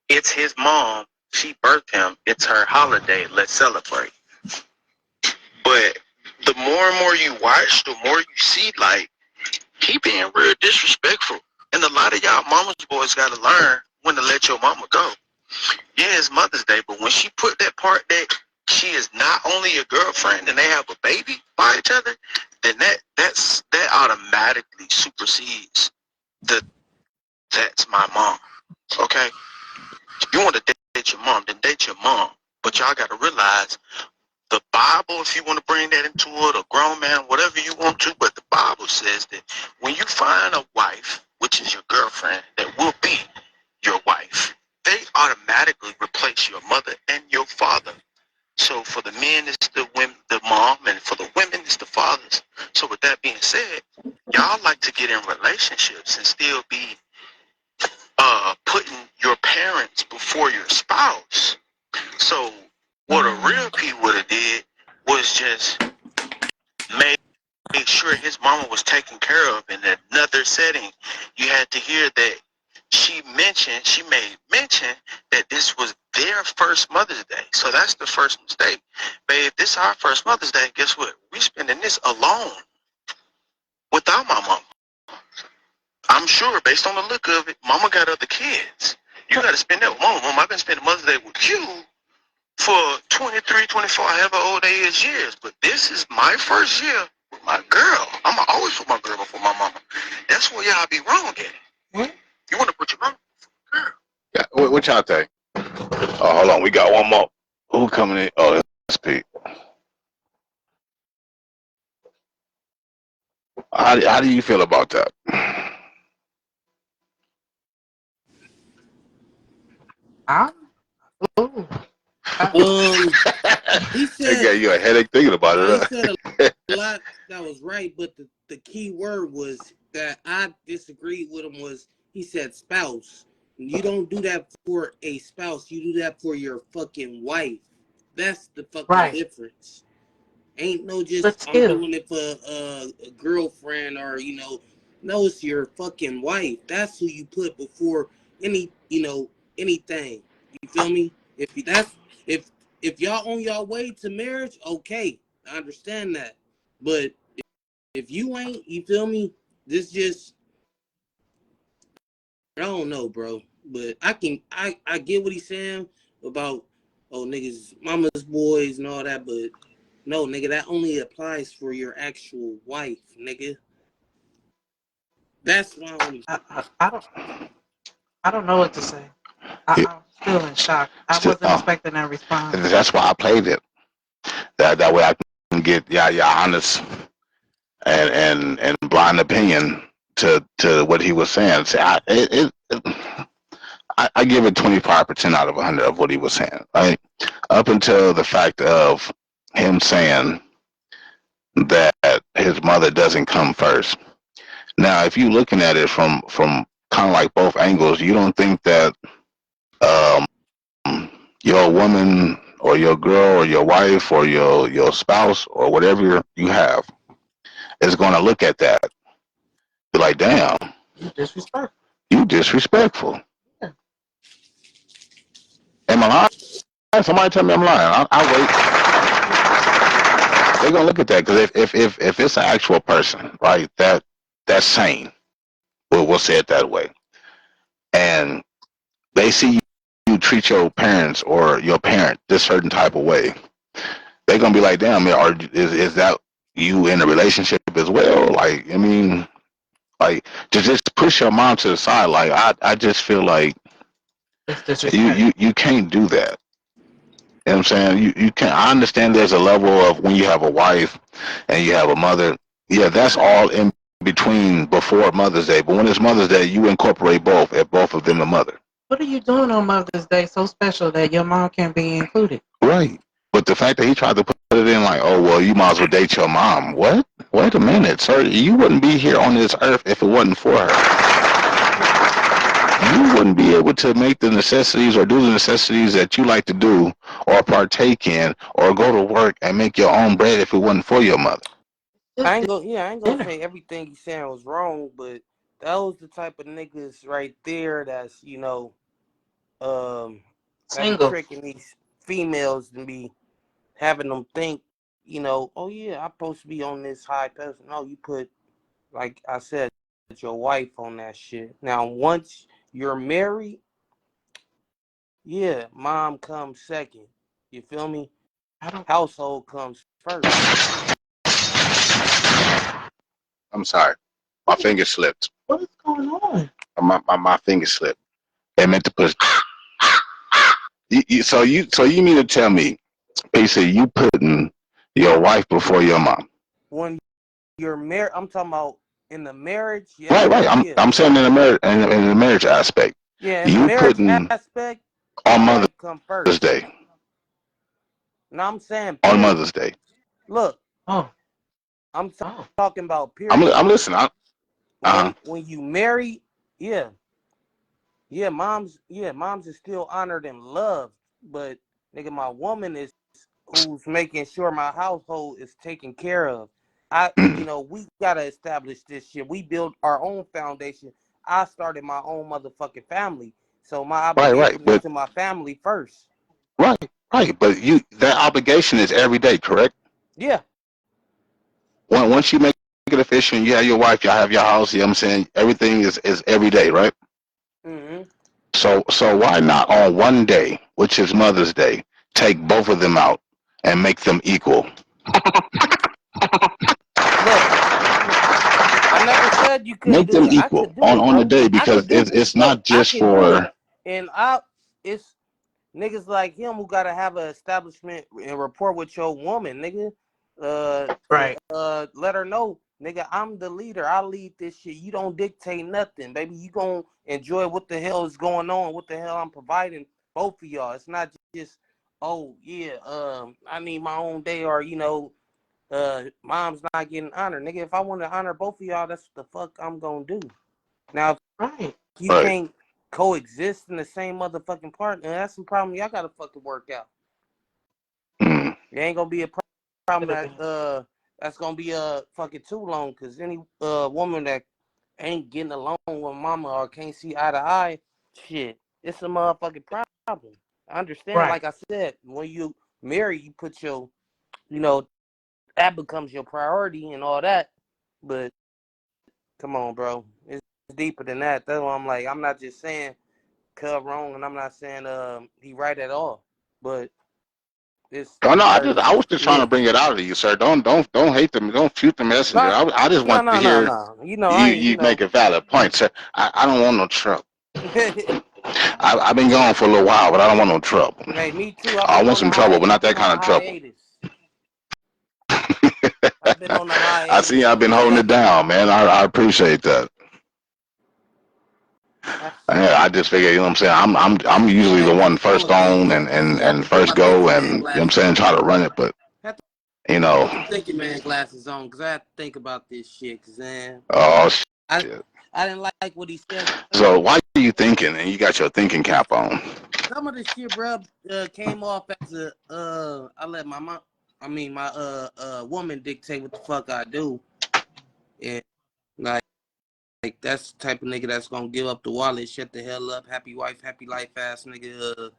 it's his mom. She birthed him. It's her holiday. Let's celebrate. But the more and more you watch, the more you see, like, he being real disrespectful. And a lot of y'all mama's boys got to learn when to let your mama go. Yeah, it's Mother's Day, but when she put that part that she is not only your girlfriend and they have a baby by each other, then that automatically supersedes that's my mom. Okay? If you want to date your mom, then date your mom. But y'all got to realize the Bible, if you want to bring that into it, a grown man, whatever you want to, but the Bible says that when you find a wife, which is your girlfriend, that will be your wife, they automatically replace your mother and your father. So for the men, it's the women, the mom, and for the women, it's the fathers. So with that being said, y'all like to get in relationships and still be putting your parents before your spouse. So what a real P would have did was just make sure his mama was taken care of in another setting. You had to hear that she made mention that this was their first Mother's Day. So that's the first mistake. Babe, this is our first Mother's Day. Guess what? We spending this alone without my mama. I'm sure, based on the look of it, mama got other kids. You got to spend that with mama. Mama, I've been spending Mother's Day with you for 23, 24, however old they is years. But this is my first year with my girl. I'm always put my girl before my mama. That's where y'all be wrong at. What? You want to put your mama before girl. Yeah, what y'all think? Oh, hold on, we got one more. Who coming in? Oh, that's Pete. How do you feel about that? Ooh. He It said, gave you a headache thinking about he it. said a lot that was right, but the key word was that I disagreed with him was he said spouse. You don't do that for a spouse. You do that for your fucking wife. That's the fucking Right. difference. Ain't no just But I'm still, doing it for a girlfriend or no, it's your fucking wife. That's who you put before anything. You feel me? If y'all on y'all way to marriage, okay, I understand that. But if you ain't, you feel me? This just I don't know, bro. But I get what he's saying about niggas, mama's boys and all that, but no, nigga, that only applies for your actual wife, nigga. That's why only. I don't know what to say. I'm still in shock. I wasn't expecting that response. That's why I played it. That way I can get your honest and blind opinion to what he was saying. See, I give it 25% out of 100 of what he was saying. Right up until the fact of him saying that his mother doesn't come first. Now, if you're looking at it from kind of like both angles, you don't think that um, your woman or your girl or your wife or your spouse or whatever you have is going to look at that, be like, damn, You disrespectful. you disrespectful. Yeah. Am I lying? Somebody tell me I'm lying. I'll wait. They're gonna look at that because if it's an actual person, right, that's sane. We'll say it that way, and they see you treat your parents or your parent this certain type of way, they're gonna be like, damn, is that you in a relationship as well? Like, I mean, like to just push your mom to the side. Like, I just feel like You can't do that. You know what I'm saying? You can't. I understand there's a level of when you have a wife and you have a mother. Yeah, that's all in between before Mother's Day. But when it's Mother's Day, you incorporate both. If both of them are mother. What are you doing on Mother's Day so special that your mom can't be included? Right. But the fact that he tried to put it in like, oh well, you might as well date your mom. What? Wait a minute, sir. You wouldn't be here on this earth if it wasn't for her. You wouldn't be able to make the necessities or do the necessities that you like to do or partake in or go to work and make your own bread if it wasn't for your mother. I ain't gonna say everything he's saying was wrong, but that was the type of niggas right there that's, that be tricking these females and be having them think, oh yeah, I'm supposed to be on this high pedestal. No, you put, like I said, your wife on that shit. Now, once you're married, yeah, mom comes second. You feel me? Household comes first. I'm sorry. My finger slipped. What is going on? My finger slipped. They meant to push. So you mean to tell me, basically, you putting your wife before your mom? When you're married, I'm talking about in the marriage. Yeah, right. I'm saying in the marriage aspect. Yeah, in the marriage aspect, on Mother's come first. Day. No, I'm saying period. On Mother's Day. Look, I'm talking about period. I'm listening. When you marry, moms is still honored and loved, but nigga, my woman is who's making sure my household is taken care of. We gotta establish this shit. We build our own foundation. I started my own motherfucking family, so my obligation is to my family first. Right. But that obligation is every day, correct? Yeah. Once you make it official, you have your wife, you have your house. You know what I'm saying? Everything is every day, right? Mm-hmm. So why not on one day, which is Mother's Day, take both of them out and make them equal? Look, I never said you couldn't make them equal on the day because it's not just for. And it's niggas like him who gotta have an establishment and report with your woman, nigga. Right. Let her know, nigga, I'm the leader. I lead this shit. You don't dictate nothing, baby. You gonna enjoy what the hell is going on, what the hell I'm providing both of y'all. It's not just, oh yeah, I need my own day, or mom's not getting honored. Nigga, if I want to honor both of y'all, that's what the fuck I'm gonna do. Now, if you can't coexist in the same motherfucking partner, that's some problem y'all gotta fucking work out. There ain't gonna be a problem that's gonna be fucking too long, because any woman that ain't getting along with mama or can't see eye to eye, shit, it's a motherfucking problem. I understand, like I said, when you marry, you put your, that becomes your priority and all that, but come on, bro, it's deeper than that. That's why I'm like, I'm not just saying Cub wrong, and I'm not saying he right at all, but it's. Oh no, I was just trying to bring it out of you, sir. Don't hate them. Don't shoot the messenger. I just want to hear you make a valid point, sir. I don't want no trouble. I've been gone for a little while, but I don't want no trouble. Hey, me too. I want some trouble, but not that kind of trouble. I've been on the hiatus. I see. I've been holding it down, man. I appreciate that. I just figure, you know what I'm saying. I'm usually the one first on and first go, and you know what I'm saying, try to run it, but you know. Thinking man glasses on, because I have to think about this shit, because then. Oh shit. I didn't like what he said. So why are you thinking? And you got your thinking cap on. Some of the shit, bro, came off as I let my mom. I mean, my woman dictate what the fuck I do, and like that's the type of nigga that's gonna give up the wallet, shut the hell up, happy wife, happy life, ass nigga.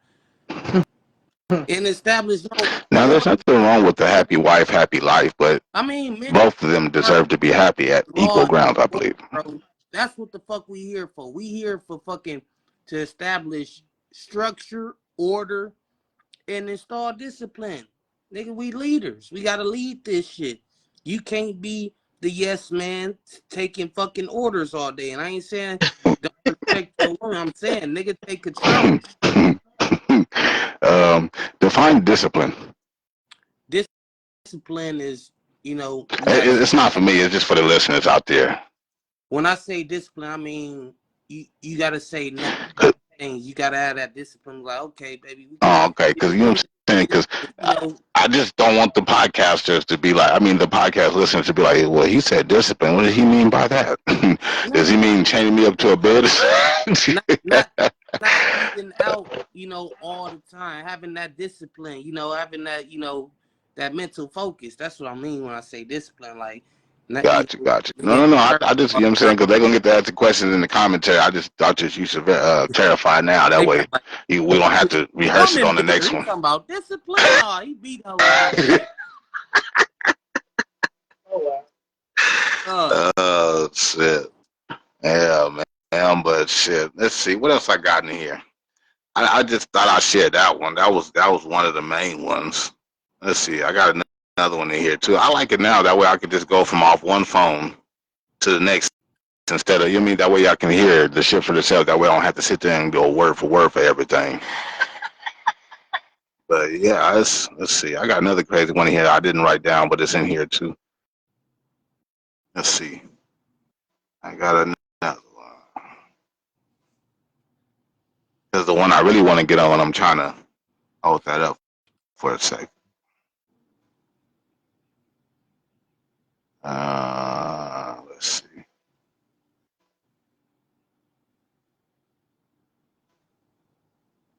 And establish. Now, there's nothing wrong with the happy wife, happy life, but I mean, both of them deserve to be happy at equal grounds, I believe. Bro, that's what the fuck we here for. We here for fucking to establish structure, order, and install discipline. Nigga, we leaders. We gotta lead this shit. You can't be the yes man taking fucking orders all day. And I ain't saying don't disrespect your woman. I'm saying, nigga, take control. Define discipline. Discipline is, you know, you gotta. It's not for me. It's just for the listeners out there. When I say discipline, I mean you gotta say no things. You gotta have that discipline. Like, okay, baby. Okay, because you know what I'm saying. Because I just don't want the podcasters to be like. I mean, the podcast listeners to be like, well, he said discipline. What does he mean by that? Does he mean chaining me up to a bed? not eating out, you know, all the time. Having that discipline, you know, having that, you know, that mental focus. That's what I mean when I say discipline. Like, not, Gotcha. No. I just, you know what I'm saying, because they're gonna get to ask the questions in the commentary. I just thought you should clarify now. That way, we don't have to rehearse it on the next one. Talking about discipline? Oh, he beat up with Oh shit. Yeah, man. But shit. Let's see what else I got in here. I just thought I shared that one. That was one of the main ones. Let's see. I got another one in here too. I like it now. That way I could just go from off one phone to the next instead of, you mean, that way I can hear the shit for itself. That way I don't have to sit there and go word for everything. But yeah, let's see. I got another crazy one here I didn't write down, but it's in here too. Let's see. I got another one. This is the one I really want to get on. I'm trying to hold that up for a sec. Let's see.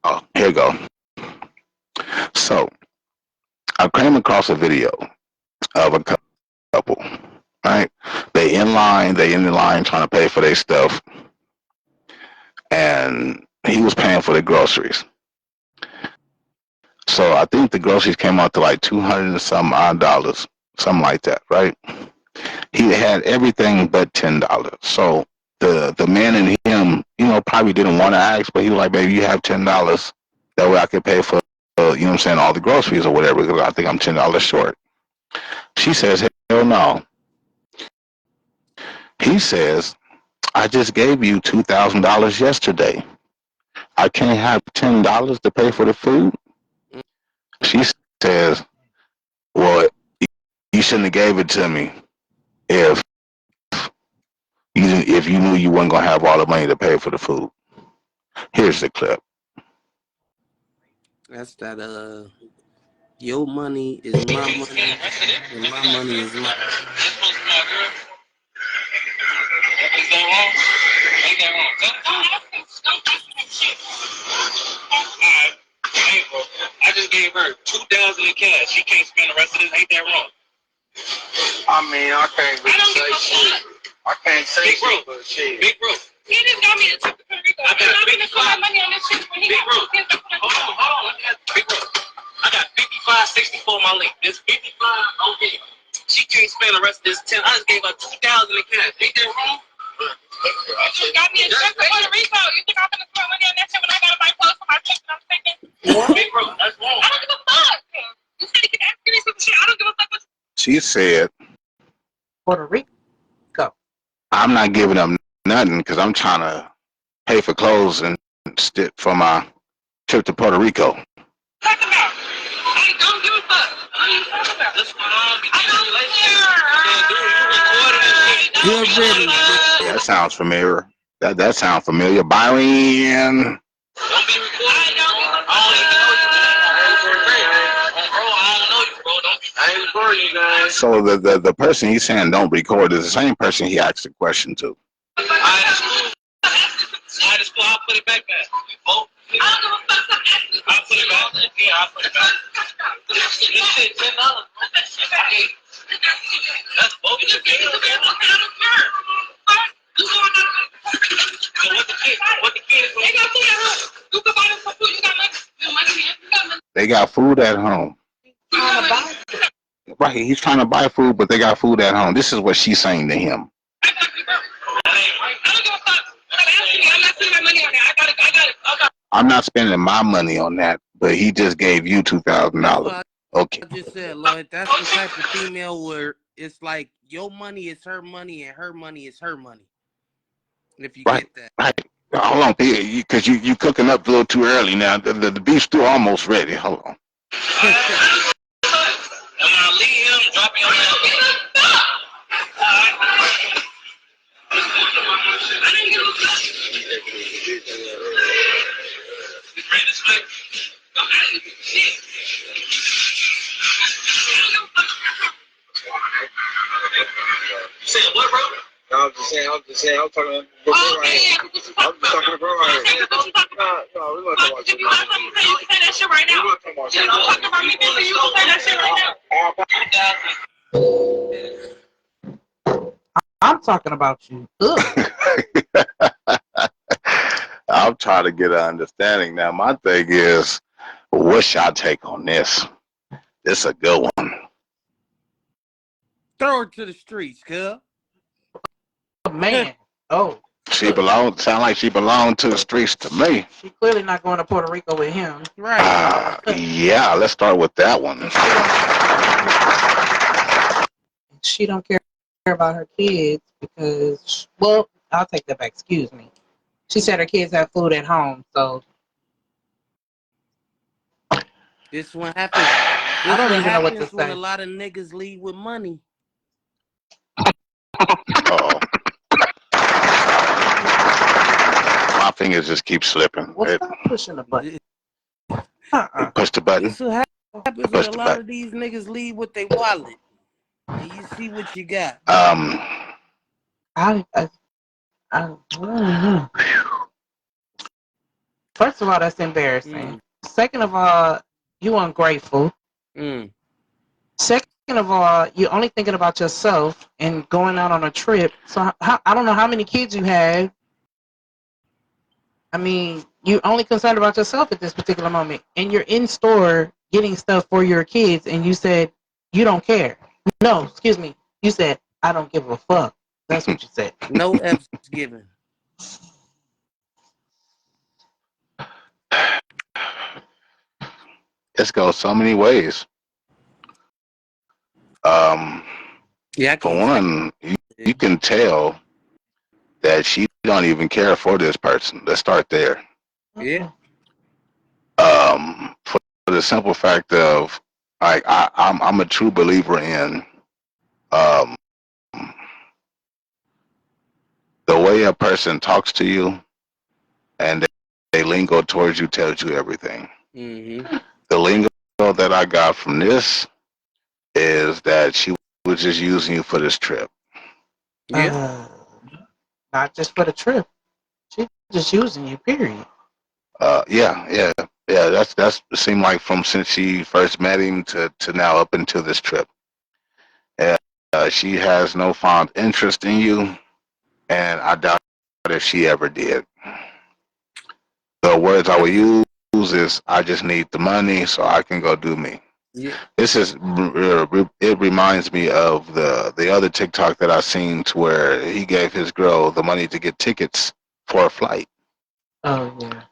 Oh, here we go. So, I came across a video of a couple, right? They in line trying to pay for their stuff, and he was paying for the groceries. So I think the groceries came out to like $200 and some odd dollars, something like that, right? He had everything but $10. So the man in him, you know, probably didn't want to ask, but he was like, "Baby, you have $10. That way I can pay for, you know what I'm saying, all the groceries or whatever, because I think I'm $10 short." She says, "Hell no." He says, "I just gave you $2,000 yesterday. I can't have $10 to pay for the food." She says, "Well, you shouldn't have gave it to me if you knew you weren't gonna have all the money to pay for the food." Here's the clip. That's that your money is my money and my money is my. Is that wrong? Ain't that wrong? Hey, bro, I just gave her $2,000 in cash. She can't spend the rest of this. Ain't that wrong? I mean, I can't really say shit. I can't say Big shit, bro. but shit. Big bro. He just got me a trip to Puerto Rico. I got I'm gonna put my money on this shit when he Big bro. got his Hold on. Big bro. I got 55.64 on my link. This 55, okay. She can't spend the rest of this 10. I just gave her $2,000 in cash. Ain't that wrong? You just got me a trip to Puerto Rico. You think I'm gonna put money on that shit when I gotta buy clothes for my trip and I'm thinking? Big bro, that's wrong. I don't give a fuck. You said you can ask me some shit. I don't give a fuck what. She said, Puerto Rico. "I'm not giving them nothing because I'm trying to pay for clothes and for my trip to Puerto Rico." Talk about. I don't give a fuck. I ain't talking about. That's why I don't be I don't care. Good riddance. That sounds familiar. That sounds familiar. Byron. Don't be recording. I don't even know you. I don't know you, bro. I ain't recording you guys. So the person he's saying don't record is the same person he asked the question to. Alright, that's cool. I'll put it back there. You vote. I don't give a fuck. I'll put it back. Yeah, I'll put it back. This shit $10. That's bogus. I don't care. So what the kid is They got food at home. You can buy them some food. You got money. You got money. They got food at home. Right, he's trying to buy food, but they got food at home. This is what she's saying to him. I don't give a fuck. I'm not spending my money on that. I got it. I'm not spending my money on that, but he just gave you $2,000. Okay. I just said, Lloyd, that's the type of female where it's like your money is her money and her money is her money. And if you Right, get that. right. Hold on, because you cooking up a little too early now. The beef's still almost ready. Hold on. And when I leave him, drop me on that. Ready to split? You said what, bro? No, I'm just saying, I'm talking to bro right here. I'm just talking to bro right here. No, we're going to talk about you. If you want something to say, you can say that shit right now. We're going to talk about you. I'm talking about me, bitch, you can say that shit right now. I'm talking about you. I'm trying to get an understanding now. My thing is, what's your take on this? This is a good one. Throw her to the streets, cuz. Man. Oh. Sound like she belonged to the streets to me. She clearly not going to Puerto Rico with him. Right. Yeah, let's start with that one. She don't care about her kids because, well, I'll take that back. Excuse me. She said her kids have food at home, so. This one happens. I don't even know what to say. When a lot of niggas leave with money. Uh-oh. My fingers just keep slipping. Well, stop pushing the button. Push the button. This what happens when a lot of these niggas leave with their wallet. And you see what you got. First of all, that's embarrassing. Second of all, you ungrateful. Second of all, you're only thinking about yourself and going out on a trip. So I don't know how many kids you have. I mean, you're only concerned about yourself at this particular moment. And you're in store getting stuff for your kids and you said you don't care. No, excuse me. You said, I don't give a fuck. That's what you said. No F's given. This goes so many ways. For one, you can tell that she don't even care for this person. Let's start there. Yeah. For the simple fact of, I'm a true believer in the way a person talks to you and they lingo towards you tells you everything. Mm-hmm. The lingo that I got from this is that she was just using you for this trip. Yeah. Not just for the trip. She's just using you, period. Yeah. That's seemed like from since she first met him to now up into this trip. She has no fond interest in you, and I doubt if she ever did. The words I will use is, "I just need the money so I can go do me." Yeah. This is it reminds me of the other TikTok that I seen to where he gave his girl the money to get tickets for a flight. Oh yeah.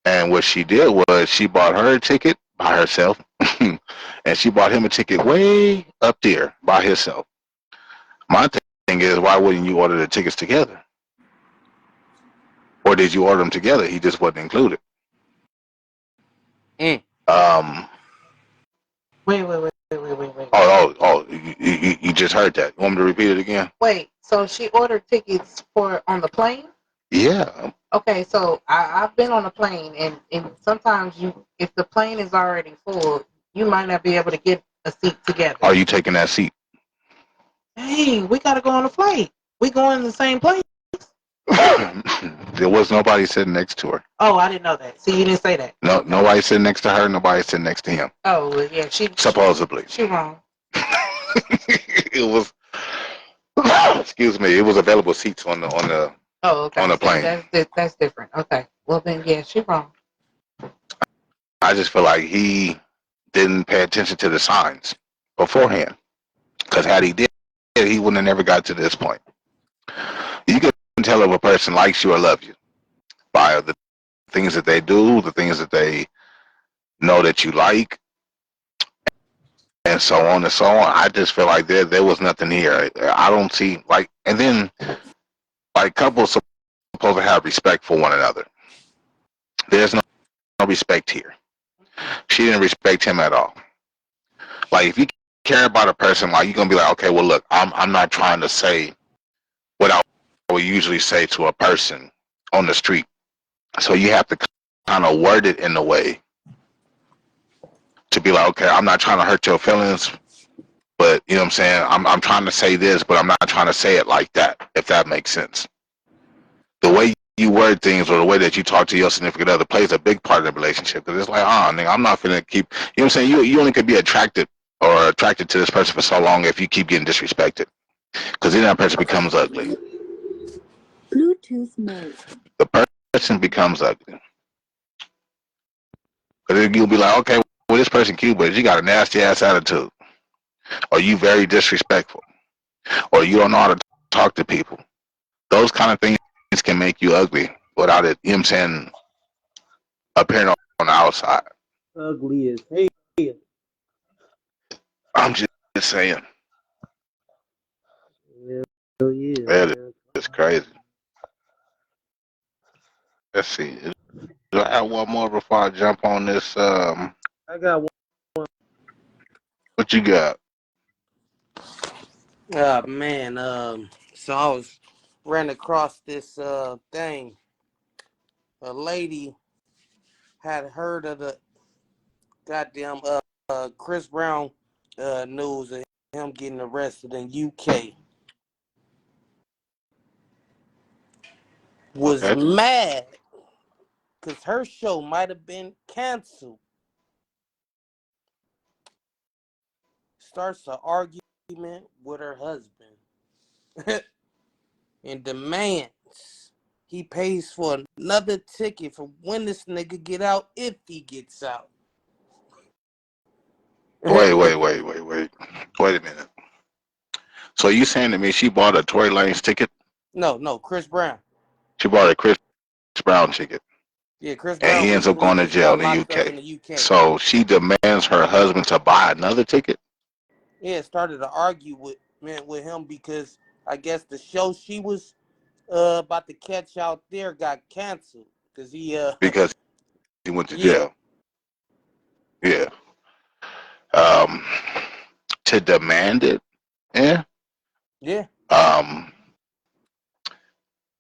And what she did was she bought her a ticket by herself, and she bought him a ticket way up there by himself. My thing is, why wouldn't you order the tickets together? Or did you order them together? He just wasn't included. Wait. Oh, you just heard that. You want me to repeat it again? Wait, so she ordered tickets for on the plane? Yeah. Okay, so I've been on a plane, and sometimes if the plane is already full, you might not be able to get a seat together. Are you taking that seat? Hey, we gotta go on a flight. We going in the same place. There was nobody sitting next to her. Oh, I didn't know that. See, you didn't say that. No, nobody sitting next to her. Nobody sitting next to him. Oh, well, yeah, supposedly. She wrong. It was. Excuse me. It was available seats on the okay. on the plane. That's different. Okay. Well then, yeah, she wrong. I just feel like he didn't pay attention to the signs beforehand. Because had he did, he wouldn't have never got to this point. You can tell if a person likes you or loves you by the things that they do, the things that they know that you like, and so on and so on. I just feel like there was nothing here. I don't see and then couples supposed to have respect for one another. There's no respect here. She didn't respect him at all. Like, if you care about a person, like, you're gonna be like, okay, well, look, I'm not trying to say what I would usually say to a person on the street. So you have to kind of word it in a way to be like, okay, I'm not trying to hurt your feelings, but you know what I'm saying? I'm trying to say this, but I'm not trying to say it like that, if that makes sense. The way you word things or the way that you talk to your significant other plays a big part of the relationship. Because it's like, nigga, I'm not finna keep, you know what I'm saying? You only could be attracted to this person for so long if you keep getting disrespected. Because then that person becomes ugly. Bluetooth mode. The person becomes ugly. Because you'll be like, okay, well, this person cute, but you got a nasty ass attitude. Or you very disrespectful. Or you don't know how to talk to people. Those kind of things can make you ugly without it, you know what I'm saying, appearing on the outside. Ugly as hell. I'm just saying. Hell yeah. That is crazy. Let's see. Do I have one more before I jump on this? I got one. What you got? Man, so I ran across this thing. A lady had heard of the goddamn Chris Brown news of him getting arrested in UK. Was mad because her show might have been canceled. Starts an argument with her husband and demands he pays for another ticket for when this nigga get out, if he gets out. Wait a minute. So you saying to me she bought a Tory Lanez ticket? No, Chris Brown. She bought a Chris Brown ticket. Yeah, Chris And Brown he ends up going to just jail got in the locked up UK. in the UK. So she demands her husband to buy another ticket? Yeah, started to argue with him because I guess the show she was about to catch out there got canceled because because he went to jail. Yeah. To demand it? Yeah. Yeah.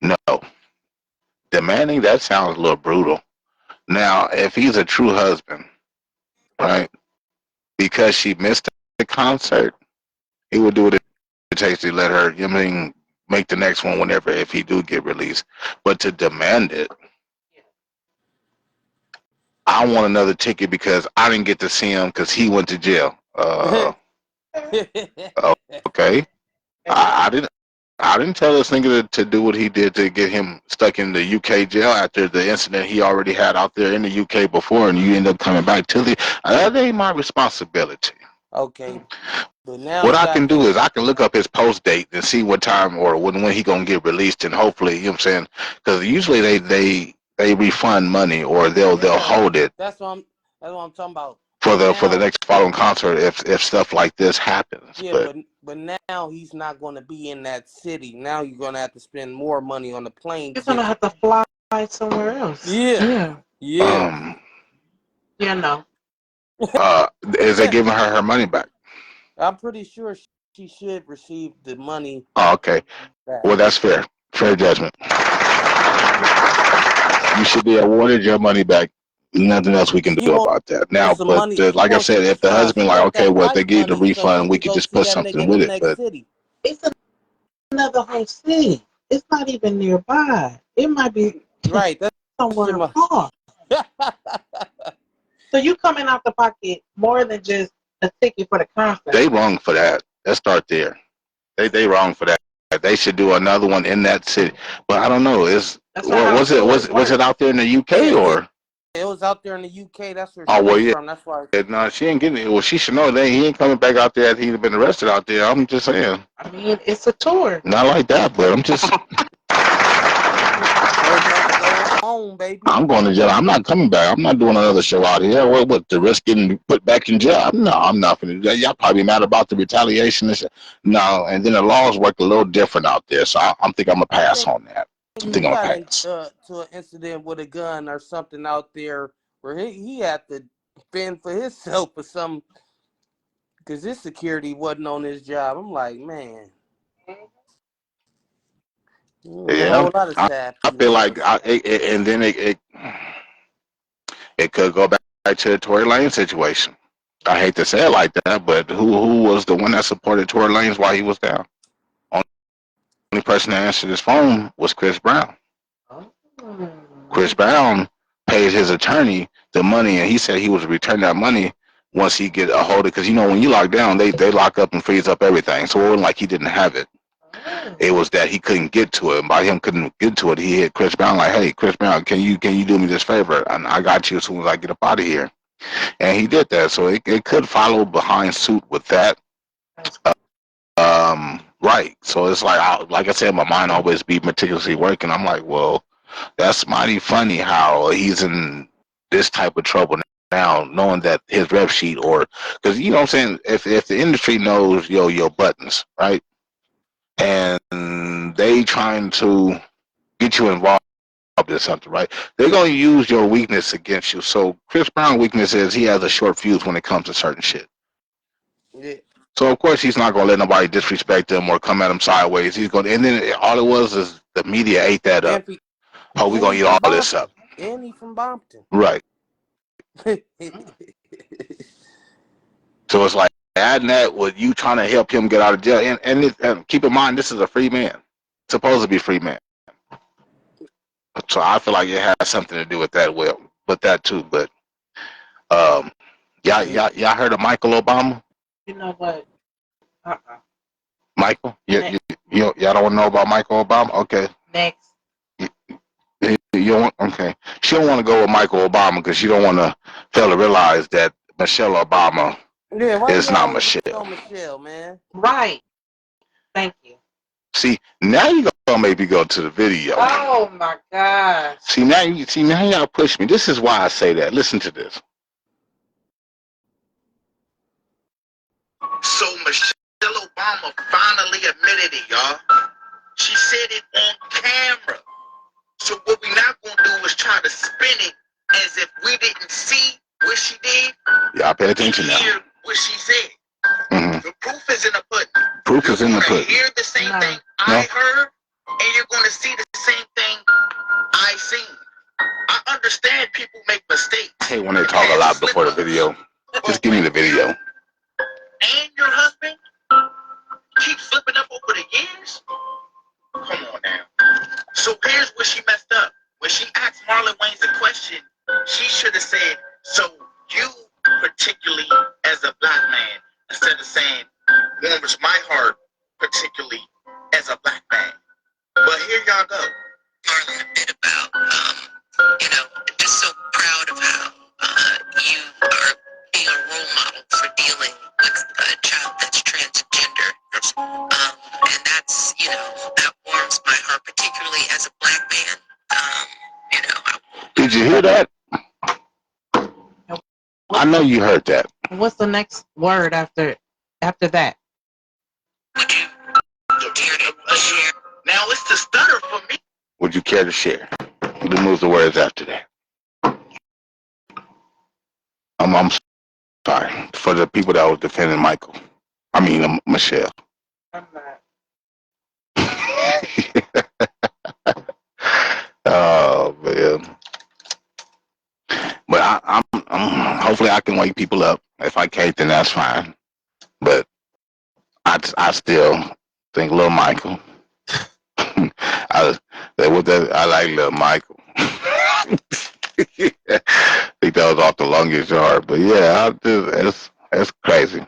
No. Demanding, that sounds a little brutal. Now, if he's a true husband, right, because she missed the concert, he would do what it takes to let her, you know what I mean, make the next one whenever, if he do get released. But to demand it, I want another ticket because I didn't get to see him because he went to jail. Okay. I didn't tell this nigga to do what he did to get him stuck in the UK jail after the incident he already had out there in the UK before, and you end up coming back to the. That ain't my responsibility. Okay, but now what I can do is I can look up his post date and see what time or when he gonna get released, and hopefully, you know what I'm saying, because usually they refund money or they'll hold it. That's what I'm talking about. For the next following concert, if stuff like this happens. Yeah, but now he's not going to be in that city. Now you're going to have to spend more money on the plane. You're going to have to fly somewhere else. Yeah. No. Is they giving her money back? I'm pretty sure she should receive the money. Oh, okay. Back. Well, that's fair. Fair judgment. You should be awarded your money back. Nothing else we can do about that. Now, but like I said, if the husband like, okay, well, if they give the refund, we could just put something with it. But it's another whole city. It's not even nearby. It might be right. That's somewhere far. So you coming out the pocket more than just a ticket for the concert. They wrong for that. Let's start there. They wrong for that. They should do another one in that city. But I don't know. Was it out there in the UK or? It was out there in the UK. That's where she's from. That's why. No, she ain't getting it. Well, she should know that he ain't coming back out there after he'd been arrested out there. I'm just saying. I mean, it's a tour. Not like that, but I'm just. Home, baby. I'm going to jail. I'm not coming back. I'm not doing another show out here. What the risk getting put back in jail? No, I'm not going to do that. Y'all probably mad about the retaliation and shit. No, and then the laws work a little different out there. So I think I'm going to pass on that. you think I'm got gonna pass. to an incident with a gun or something out there where he had to fend for himself or something because his security wasn't on his job. I'm like, man, a Yeah, whole lot of sad I feel like, females. and then it could go back to the Tory Lane situation. I hate to say it like that, but who was the one that supported Tory Lanez while he was down? Only person that answered his phone was Chris Brown. Chris Brown paid his attorney the money, and he said he would return that money once he get a hold of it. Because when you lock down, they lock up and freeze up everything. So it wasn't like he didn't have it. It was that he couldn't get to it. And by him couldn't get to it, he hit Chris Brown like, "Hey, Chris Brown, can you do me this favor? And I got you as soon as I get up out of here." And he did that. So it could follow behind suit with that. Right. So it's like I said, my mind always be meticulously working. I'm like, well, that's mighty funny how he's in this type of trouble now, knowing that his rep sheet, or because you know what I'm saying, if the industry knows your buttons, right, and they trying to get you involved in something, right, they're gonna use your weakness against you. So Chris Brown's weakness is he has a short fuse when it comes to certain shit. Yeah. So of course he's not gonna let nobody disrespect him or come at him sideways. He's gonna, and then all it was is the media ate that up. Oh, we're gonna eat all this up. And he from Bompton. Right. So it's like adding that with you trying to help him get out of jail, and keep in mind this is a free man, supposed to be free man. So I feel like it has something to do with that, with that too. But y'all heard of Michael Obama? You know what? Michael? Y'all don't want to know about Michael Obama? Okay. Next. You don't want, okay. She don't want to go with Michael Obama because she don't want to fail to realize that Michelle Obama is not Michelle. Michelle, man. Right. Thank you. See, now you gonna make me go to the video. Oh my gosh. See now y'all push me. This is why I say that. Listen to this. So Michelle Obama finally admitted it, y'all. She said it on camera. So what we not gonna do is try to spin it as if we didn't see what she did. Y'all pay attention now. Hear what she said. Mm-hmm. The proof is in the pudding. Proof is in the pudding. You're gonna hear the same thing I heard, and you're gonna see the same thing I seen. I understand people make mistakes. I hate when they talk a lot before the video. Just give me the video. And your husband keep slipping up over the years? Come on now. So here's where she messed up. When she asked Marlon Wayans a question, she should have said, so you particularly as a black man, instead of saying, warms my heart particularly as a black man. But here y'all go. Marlon, a bit about, just so proud of how you are being a role model for dealing with a child that's transgender. And that's, that warms my heart, particularly as a black man. Did you hear that? I know you heard that. What's the next word after that? Would you care to share? Now it's the stutter for me. Would you care to share? Remove the words after that. I'm sorry for the people that was defending Michael. I mean Michelle. I'm not. Oh man. But I'm hopefully I can wake people up. If I can't, then that's fine. But I still think Lil Michael. I like Lil Michael. I think that was off the longest yard. But yeah, it's crazy.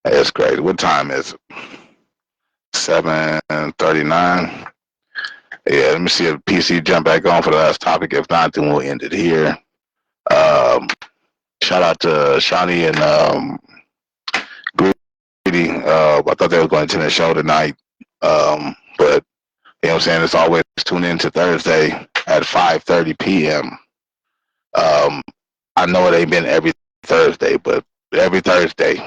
It's crazy. What time is it? 7:39. Yeah, let me see if PC jump back on for the last topic. If not, then we'll end it here. Shout out to Shawnee and Greedy. I thought they were going to attend the show tonight. But you know what I'm saying? It's always tune in to Thursday at 5:30 p.m. I know it ain't been every Thursday, but every Thursday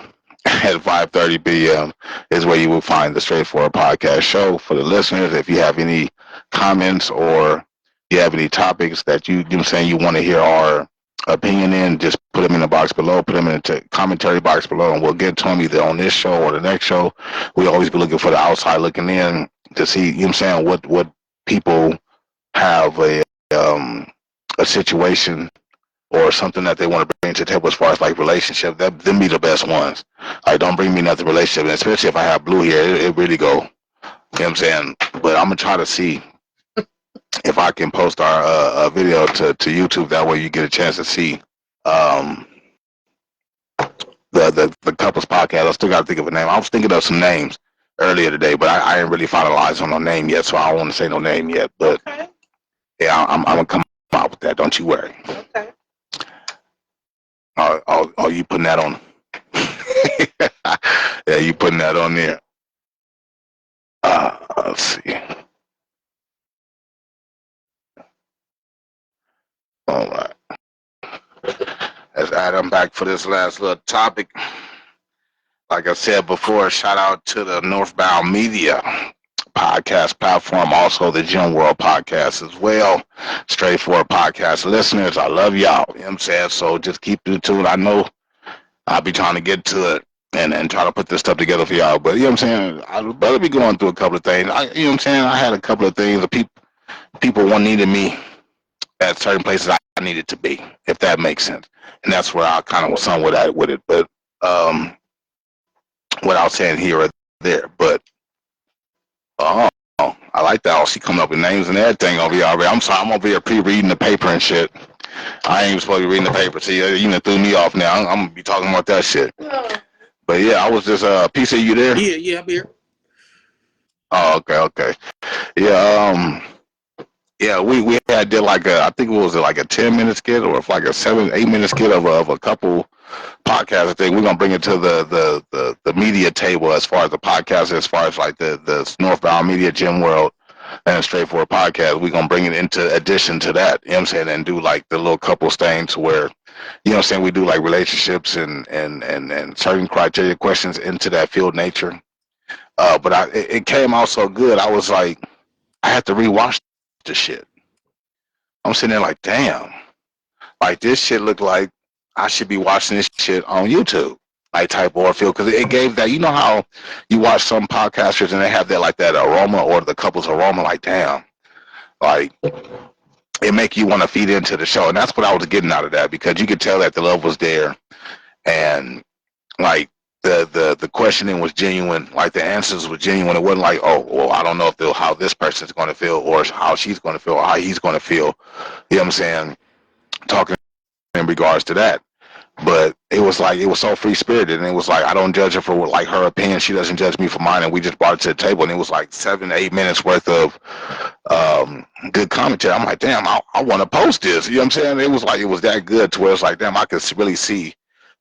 at 5:30 p.m. is where you will find the Straightforward Podcast Show. For the listeners, if you have any comments or you have any topics that you know what I'm saying, you want to hear our opinion in, just put them in the box below, put them in the commentary box below, and we'll get to them either on this show or the next show. We always be looking for the outside looking in to see, you know what I'm saying, what people have a situation or something that they want to bring to the table as far as like relationship. That them be the best ones. Like don't bring me nothing relationship, and especially if I have Blue here, it really go. You know what I'm saying? But I'm gonna try to see if I can post our video to YouTube. That way you get a chance to see um, the couples podcast. I still got to think of a name. I was thinking of some names earlier today, but I ain't really finalized on no name yet, so I don't want to say no name yet. But Okay. yeah, I'm gonna come out with that. Don't you worry. Okay. Oh, you putting that on? Yeah, you putting that on there. Let's see. All right. As Adam back for this last little topic. Like I said before, shout out to the Northbound Media podcast platform, also the Gym World podcast as well. Straightforward podcast listeners, I love y'all. You know what I'm saying? So just keep it tuned. I know I'll be trying to get to it and try to put this stuff together for y'all. But you know what I'm saying? I'd better be going through a couple of things. You know what I'm saying? I had a couple of things that people needed me at certain places I needed to be, if that makes sense. And that's where I kind of was somewhat at with it. But without saying here or there. But oh, I like that. Oh, she coming up with names and everything over here already. I'm sorry, I'm over here pre-reading the paper and shit. I ain't even supposed to be reading the paper. See, you done threw me off now. I'm gonna be talking about that shit. But yeah, I was just PC, you there? Yeah, I'm here. Oh, okay. Yeah, yeah, we had did like I think it was like a 10-minute skit or like a 7-8 minute skit of a couple podcast thing. We're gonna bring it to the media table as far as the podcast, as far as like the Northbound Media Gym World and Straightforward podcast. We're gonna bring it into addition to that, you know what I'm saying, and do like the little couples things where, you know what I'm saying, we do like relationships and certain criteria questions into that field nature. But it came out so good, I was like, I had to rewatch the shit. I'm sitting there like, damn, like this shit looked like I should be watching this shit on YouTube, like type or feel, because it gave that. You know how you watch some podcasters and they have that like that aroma or the couple's aroma, like damn, like it make you want to feed into the show, and that's what I was getting out of that because you could tell that the love was there, and like the questioning was genuine, like the answers were genuine. It wasn't like, oh, well, I don't know if how this person's going to feel or how she's going to feel or how he's going to feel. You know what I'm saying? Talking in regards to that. But it was like, it was so free spirited, and it was like, I don't judge her for like her opinion, she doesn't judge me for mine, and we just brought it to the table, and it was like 7-8 minutes worth of good commentary. I'm like, damn, I want to post this. You know what I'm saying? It was like, it was that good to where it's like, damn, I could really see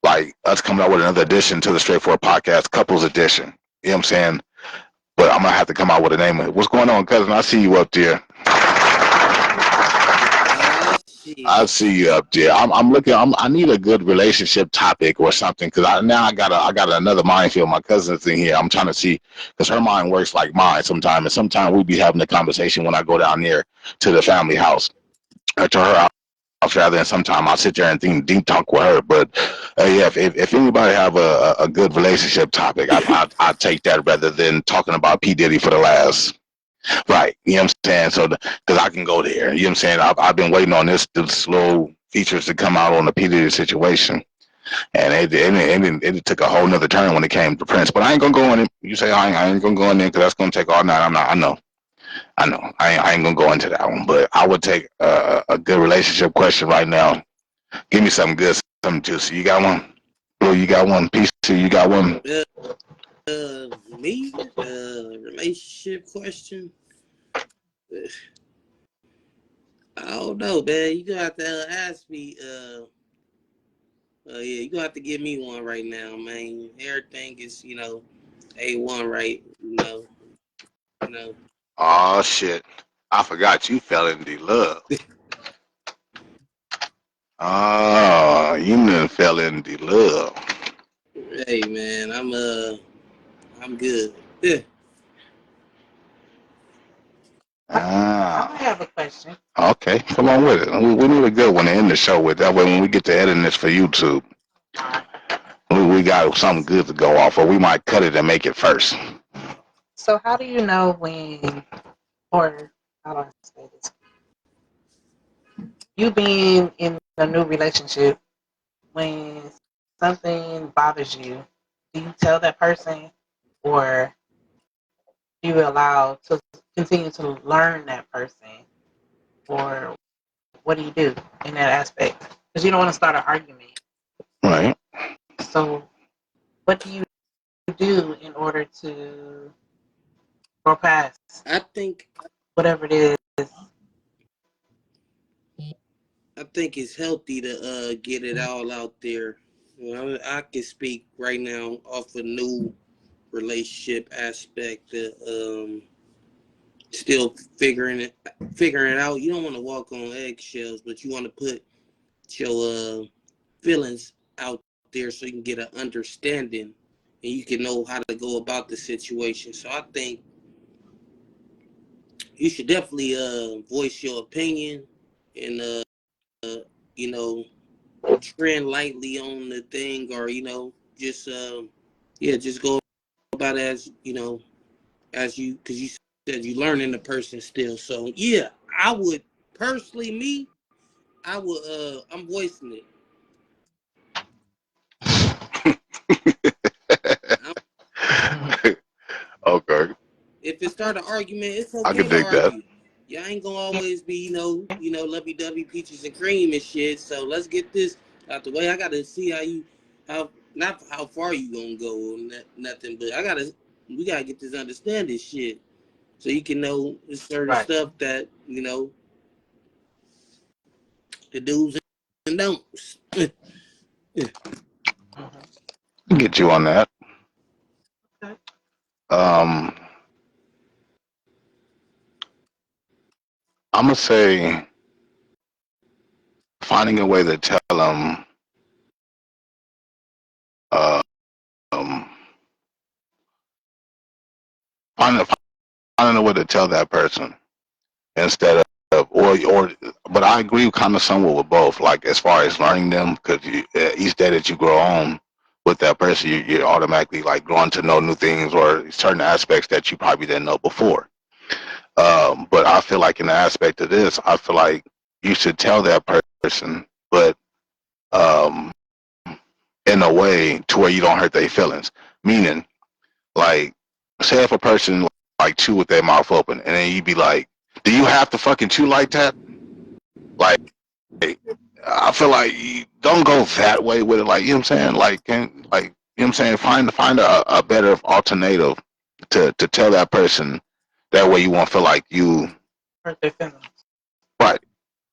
like us coming out with another edition to the Straightforward Podcast, couples edition. You know what I'm saying? But I'm gonna have to come out with a name of it. What's going on, cousin? I see you up there. I see you up there. I'm looking. I need a good relationship topic or something because I got another minefield. My cousin's in here. I'm trying to see because her mind works like mine sometimes, and sometimes we be having a conversation when I go down there to the family house or to her house rather. And sometimes I'll sit there and think deep talk with her. But yeah, if anybody have a good relationship topic, I take that rather than talking about P Diddy for the last. Right, you know what I'm saying? So, because I can go there, you know what I'm saying? I've been waiting on this little features to come out on the P Diddy situation, and it took a whole nother turn when it came to Prince. But I ain't gonna go in it. You say I ain't gonna go in there because that's gonna take all night. I'm not. I know. I ain't gonna go into that one. But I would take a good relationship question right now. Give me something good, something juicy. You got one? Blue, you got one? Piece two, you got one? Me? Relationship question? I don't know, man. You gonna have to ask me. Yeah, you gonna have to give me one right now, man. Everything is, A1, right? You know. Oh shit! I forgot you fell in the love. Oh, you done fell in the love. Hey, man, I'm good. Yeah. I have a question. Okay, come on with it. We need a good one to end the show with. That way, when we get to editing this for YouTube, we got something good to go off, or we might cut it and make it first. So how do you know when, or how do I say this? You being in a new relationship, when something bothers you, do you tell that person, or do you allow to continue to learn that person, or what do you do in that aspect? Because you don't want to start an argument. Right. So what do you do in order to go past I think whatever it is? it's healthy to get it all out there. You know, I can speak right now off a new relationship aspect. Still figuring it out. You don't want to walk on eggshells, but you want to put your feelings out there so you can get an understanding and you can know how to go about the situation. So I think you should definitely voice your opinion and you know, trend lightly on the thing, or just just go about as as you, because you said you learning the person still. So yeah, I would personally, I would I'm voicing it. Okay. If it start an argument, it's I okay can to dig that. argue. Y'all ain't gonna always be, lovey-dovey, peaches and cream and shit. So let's get this out the way. I gotta see how not how far you gonna go or nothing, but we gotta get this understanding shit, so you can know certain stuff that the do's and don'ts. Get you on that. I'm gonna say finding a way to tell them. Um, finding finding a way to tell that person instead of but I agree kind of somewhat with both, like as far as learning them, because each day that you grow on with that person, you're automatically like growing to know new things or certain aspects that you probably didn't know before. But I feel like in the aspect of this, I feel like you should tell that person, but um, in a way to where you don't hurt their feelings. Meaning, like, say if a person like chew with their mouth open, and then you be like, "Do you have to fucking chew like that?" Like, I feel like you don't go that way with it. Like, you know what I'm saying? Like, you know what I'm saying? Find a better alternative to tell that person. That way, you won't feel like you Hurt their feelings. right.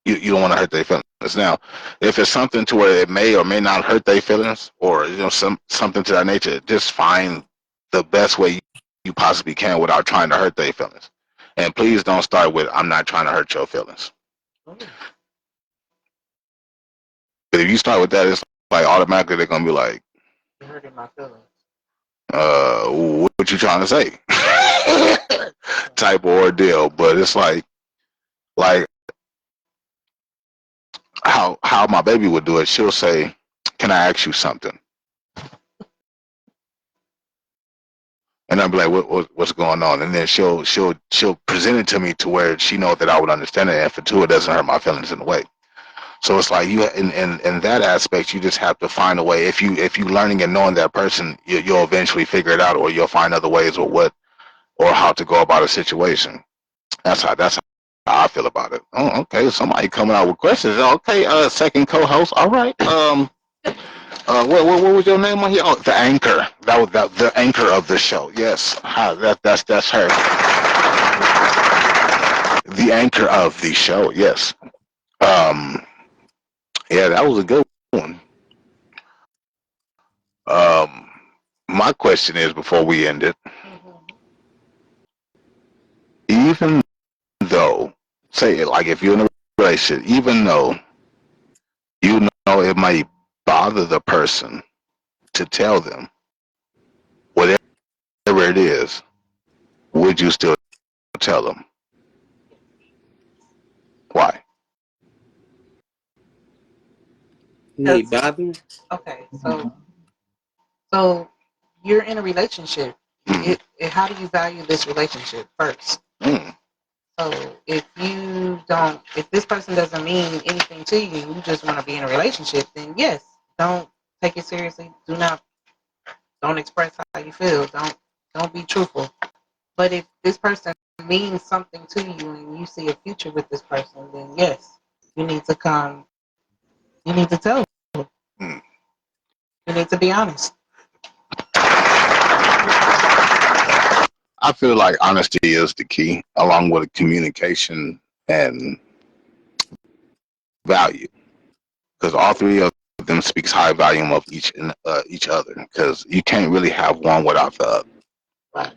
You don't want to hurt their feelings. Now, if it's something to where it may or may not hurt their feelings, or something to that nature, just find the best way you possibly can without trying to hurt their feelings. And please don't start with "I'm not trying to hurt your feelings." But if you start with that, it's like automatically they're gonna be like, You're hurting my feelings. what you trying to say? Type of ordeal. But it's like how my baby would do it. She'll say, "Can I ask you something?" And I'll be like, what's going on? And then she'll present it to me to where she knows that I would understand it, and for two, it doesn't hurt my feelings in a way. So it's like you in that aspect, you just have to find a way. If you learning and knowing that person, you'll eventually figure it out, or you'll find other ways or how to go about a situation. That's how I feel about it. Oh, okay. Somebody coming out with questions. Okay, second co-host. All right. What was your name on here? Oh, the anchor. That was the anchor of the show. Yes, that's her. The anchor of the show. Yes. Um, yeah, that was a good one. Um, my question is before we end it, even though, say it like if you're in a relationship, even though you know it might bother the person to tell them whatever it is, would you still tell them? Why? Need bothering? Okay, so you're in a relationship. How do you value this relationship first? So if this person doesn't mean anything to you, you just want to be in a relationship, then yes, don't take it seriously. Don't express how you feel. Don't be truthful. But if this person means something to you and you see a future with this person, then yes, you need to come. You need to tell them. You need to be honest. I feel like honesty is the key, along with communication and value, because all three of them speaks high volume of each other. Because you can't really have one without the other. Right.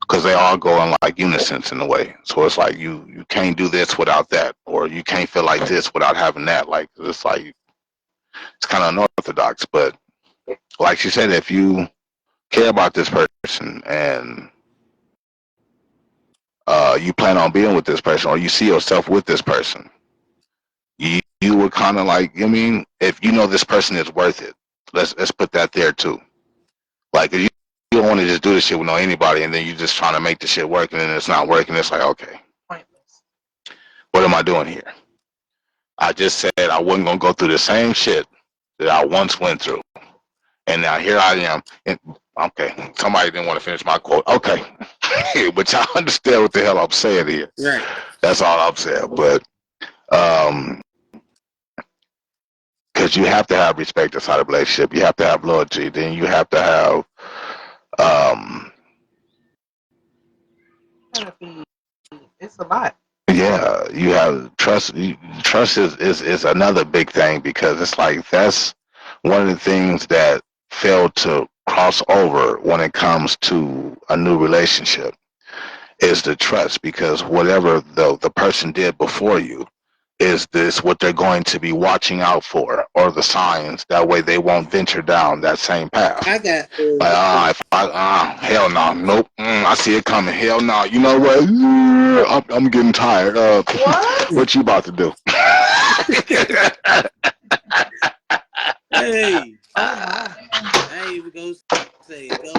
Because they all go in like unison in a way. So it's like you can't do this without that, or you can't feel like this without having that. Like it's kind of unorthodox. But like she said, if you care about this person and you plan on being with this person, or you see yourself with this person, you would kind of like, I mean, if you know this person is worth it, let's put that there too. Like if you don't want to just do this shit with anybody, and then you just trying to make the shit work, and then it's not working. It's like, okay, Pointless. what am I doing here? I just said I wasn't gonna go through the same shit that I once went through, and now here I am. And, okay, somebody didn't want to finish my quote. Okay, but y'all understand what the hell I'm saying here. Right. That's all I'm saying. But because you have to have respect inside a relationship, you have to have loyalty, then you have to have it's a lot. yeah, you have trust. Trust is another big thing, because it's like that's one of the things that fail to cross over when it comes to a new relationship is the trust, because whatever the person did before you, is this what they're going to be watching out for, or the signs, that way they won't venture down that same path. I got Like, hell no, nope, I see it coming, hell no, you know what, I'm getting tired. What you about to do? Hey, I ain't even gonna say it. Go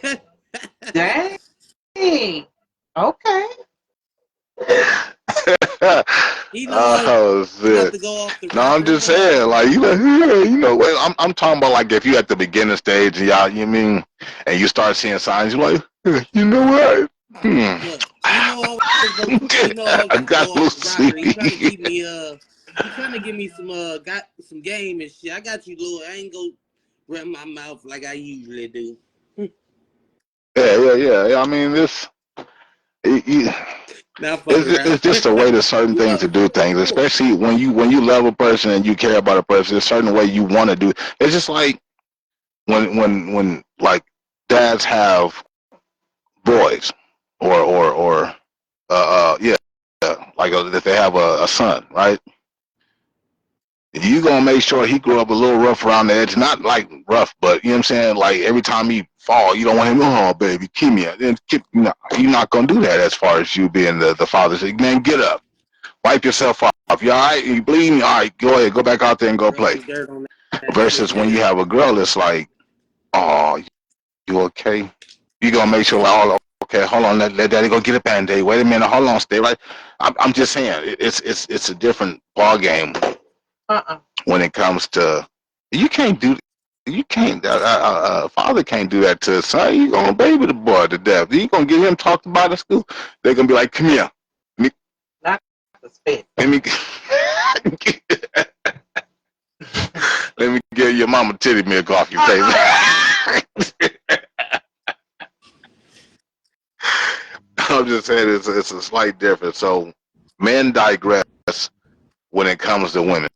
ahead. Dang. Okay. You know, Oh not shit! to go off the No, I'm just rocker, saying, like well, I'm talking about like if you at the beginning stage, y'all, you mean, and you start seeing signs, you're like, you know what? look, you know, I not to got go a little off the rocker. He trying to sleepy. keep me he trying to give me got some game and shit. I got you, Lord. I ain't go run my mouth like I usually do. Yeah. I mean, it's just a way to certain things to do things, especially when you love a person and you care about a person. There's a certain way you want to do. It's just like when like dads have boys, or yeah, like if they have a son, right? You gonna make sure he grew up a little rough around the edge, not like rough, but you know what I'm saying. Like every time he fall, you don't want him. Oh, baby, keep me. Then you're not gonna do that. As far as you being the father, say, man, get up, wipe yourself off. You all right? You bleeding? All right, go ahead, go back out there and go play. Versus when you have a girl, it's like, oh, you okay? You gonna make sure, like, oh, okay, hold on, let daddy go get a band-aid. Wait a minute, hold on, stay right. I'm just saying, it's a different ball game when it comes to, you can't do, you can't, father can't do that to his son. You gonna baby the boy to death. You gonna get him talked about at school. They're gonna be like, come here. Not the spit. Let me let me get your mama titty milk off your face. I'm just saying it's a slight difference. So men digress when it comes to women.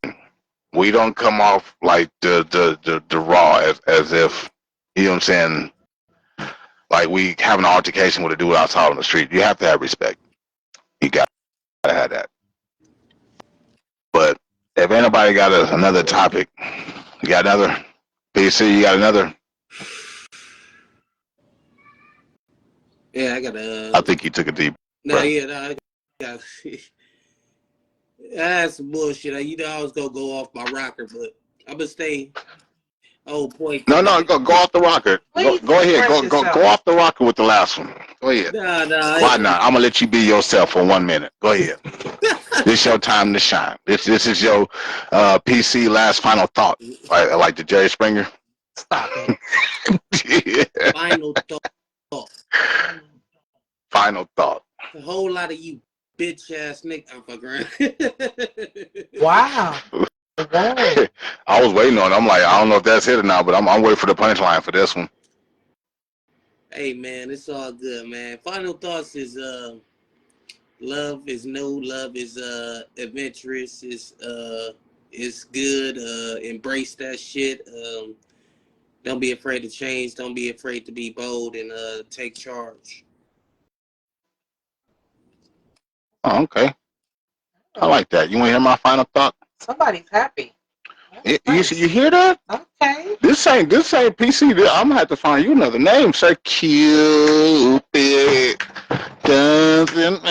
We don't come off like the raw as if, you know what I'm saying, like we have an altercation with a dude outside on the street. You have to have respect. You gotta have that. But if anybody got another topic, you got another PC, you got another. Yeah, I got I think you took a deep breath. I got That's some bullshit. You know I was gonna go off my rocker, but I'm gonna stay on point No, today. go off the rocker. Please Go ahead. express Go yourself. off the rocker with the last one. Go ahead. Nah. Why not? I'm gonna let you be yourself for 1 minute. Go ahead. This your time to shine. This is your PC last final thought. Like the Jerry Springer. Stop it. Yeah. Final thought. Final thought. A whole lot of you bitch ass nigga. I'm fucking around. Wow. Whoa. I was waiting on it. I'm like, I don't know if that's it or not, but I'm waiting for the punchline for this one. Hey man, it's all good, man. Final thoughts is love is new, love is adventurous, is good. Embrace that shit. Don't be afraid to change, don't be afraid to be bold and take charge. Oh, okay. I like that. You want to hear my final thought? Somebody's happy. Nice. You hear that? Okay. This ain't PC. I'm gonna have to find you another name. Say Cupid doesn't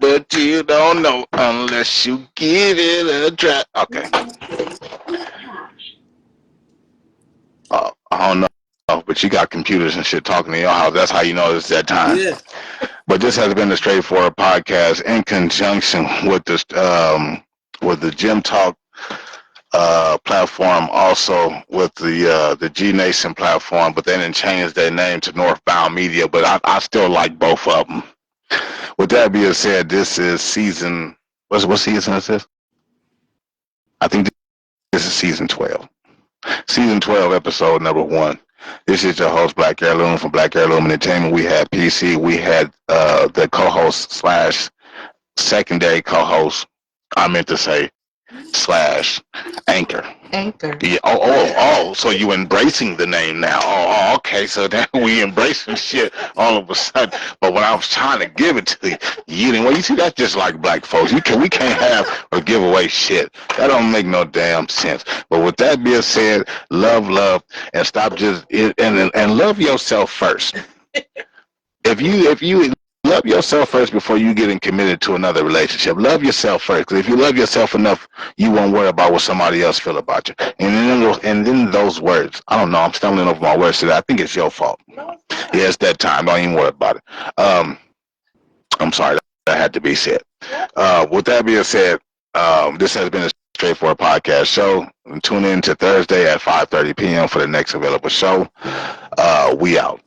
but you don't know unless you give it a try. Okay. I don't know, but you got computers and shit talking to your house. That's how you know it's that time. Yeah. But this has been the Straightforward Podcast in conjunction with the Gym Talk platform, also with the G Nation platform, but they didn't change their name to Northbound Media. But I still like both of them. With that being said, this is season. What season is this? I think this is season 12. Season 12, episode number 1. This is your host, Blacc Heirloom from Blacc Heirloom Entertainment. We had PC. We had the co-host slash secondary co-host. I meant to say slash anchor. Anchor. Yeah. Oh. So you embracing the name now? Oh, okay. So then we embracing shit all of a sudden. But when I was trying to give it to you, you didn't. Well, you see, that's just like black folks. We can't have or give away shit. That don't make no damn sense. But with that being said, love, and stop just and love yourself first. If you love yourself first before you getting committed to another relationship. Love yourself first. Because if you love yourself enough, you won't worry about what somebody else feel about you. And then those words, I don't know, I'm stumbling over my words today. I think it's your fault. No, Yeah, it's that time. Don't even worry about it. I'm sorry. That had to be said. With that being said, this has been a Straightforward Podcast show. Tune in to Thursday at 5:30 p.m. for the next available show. We out.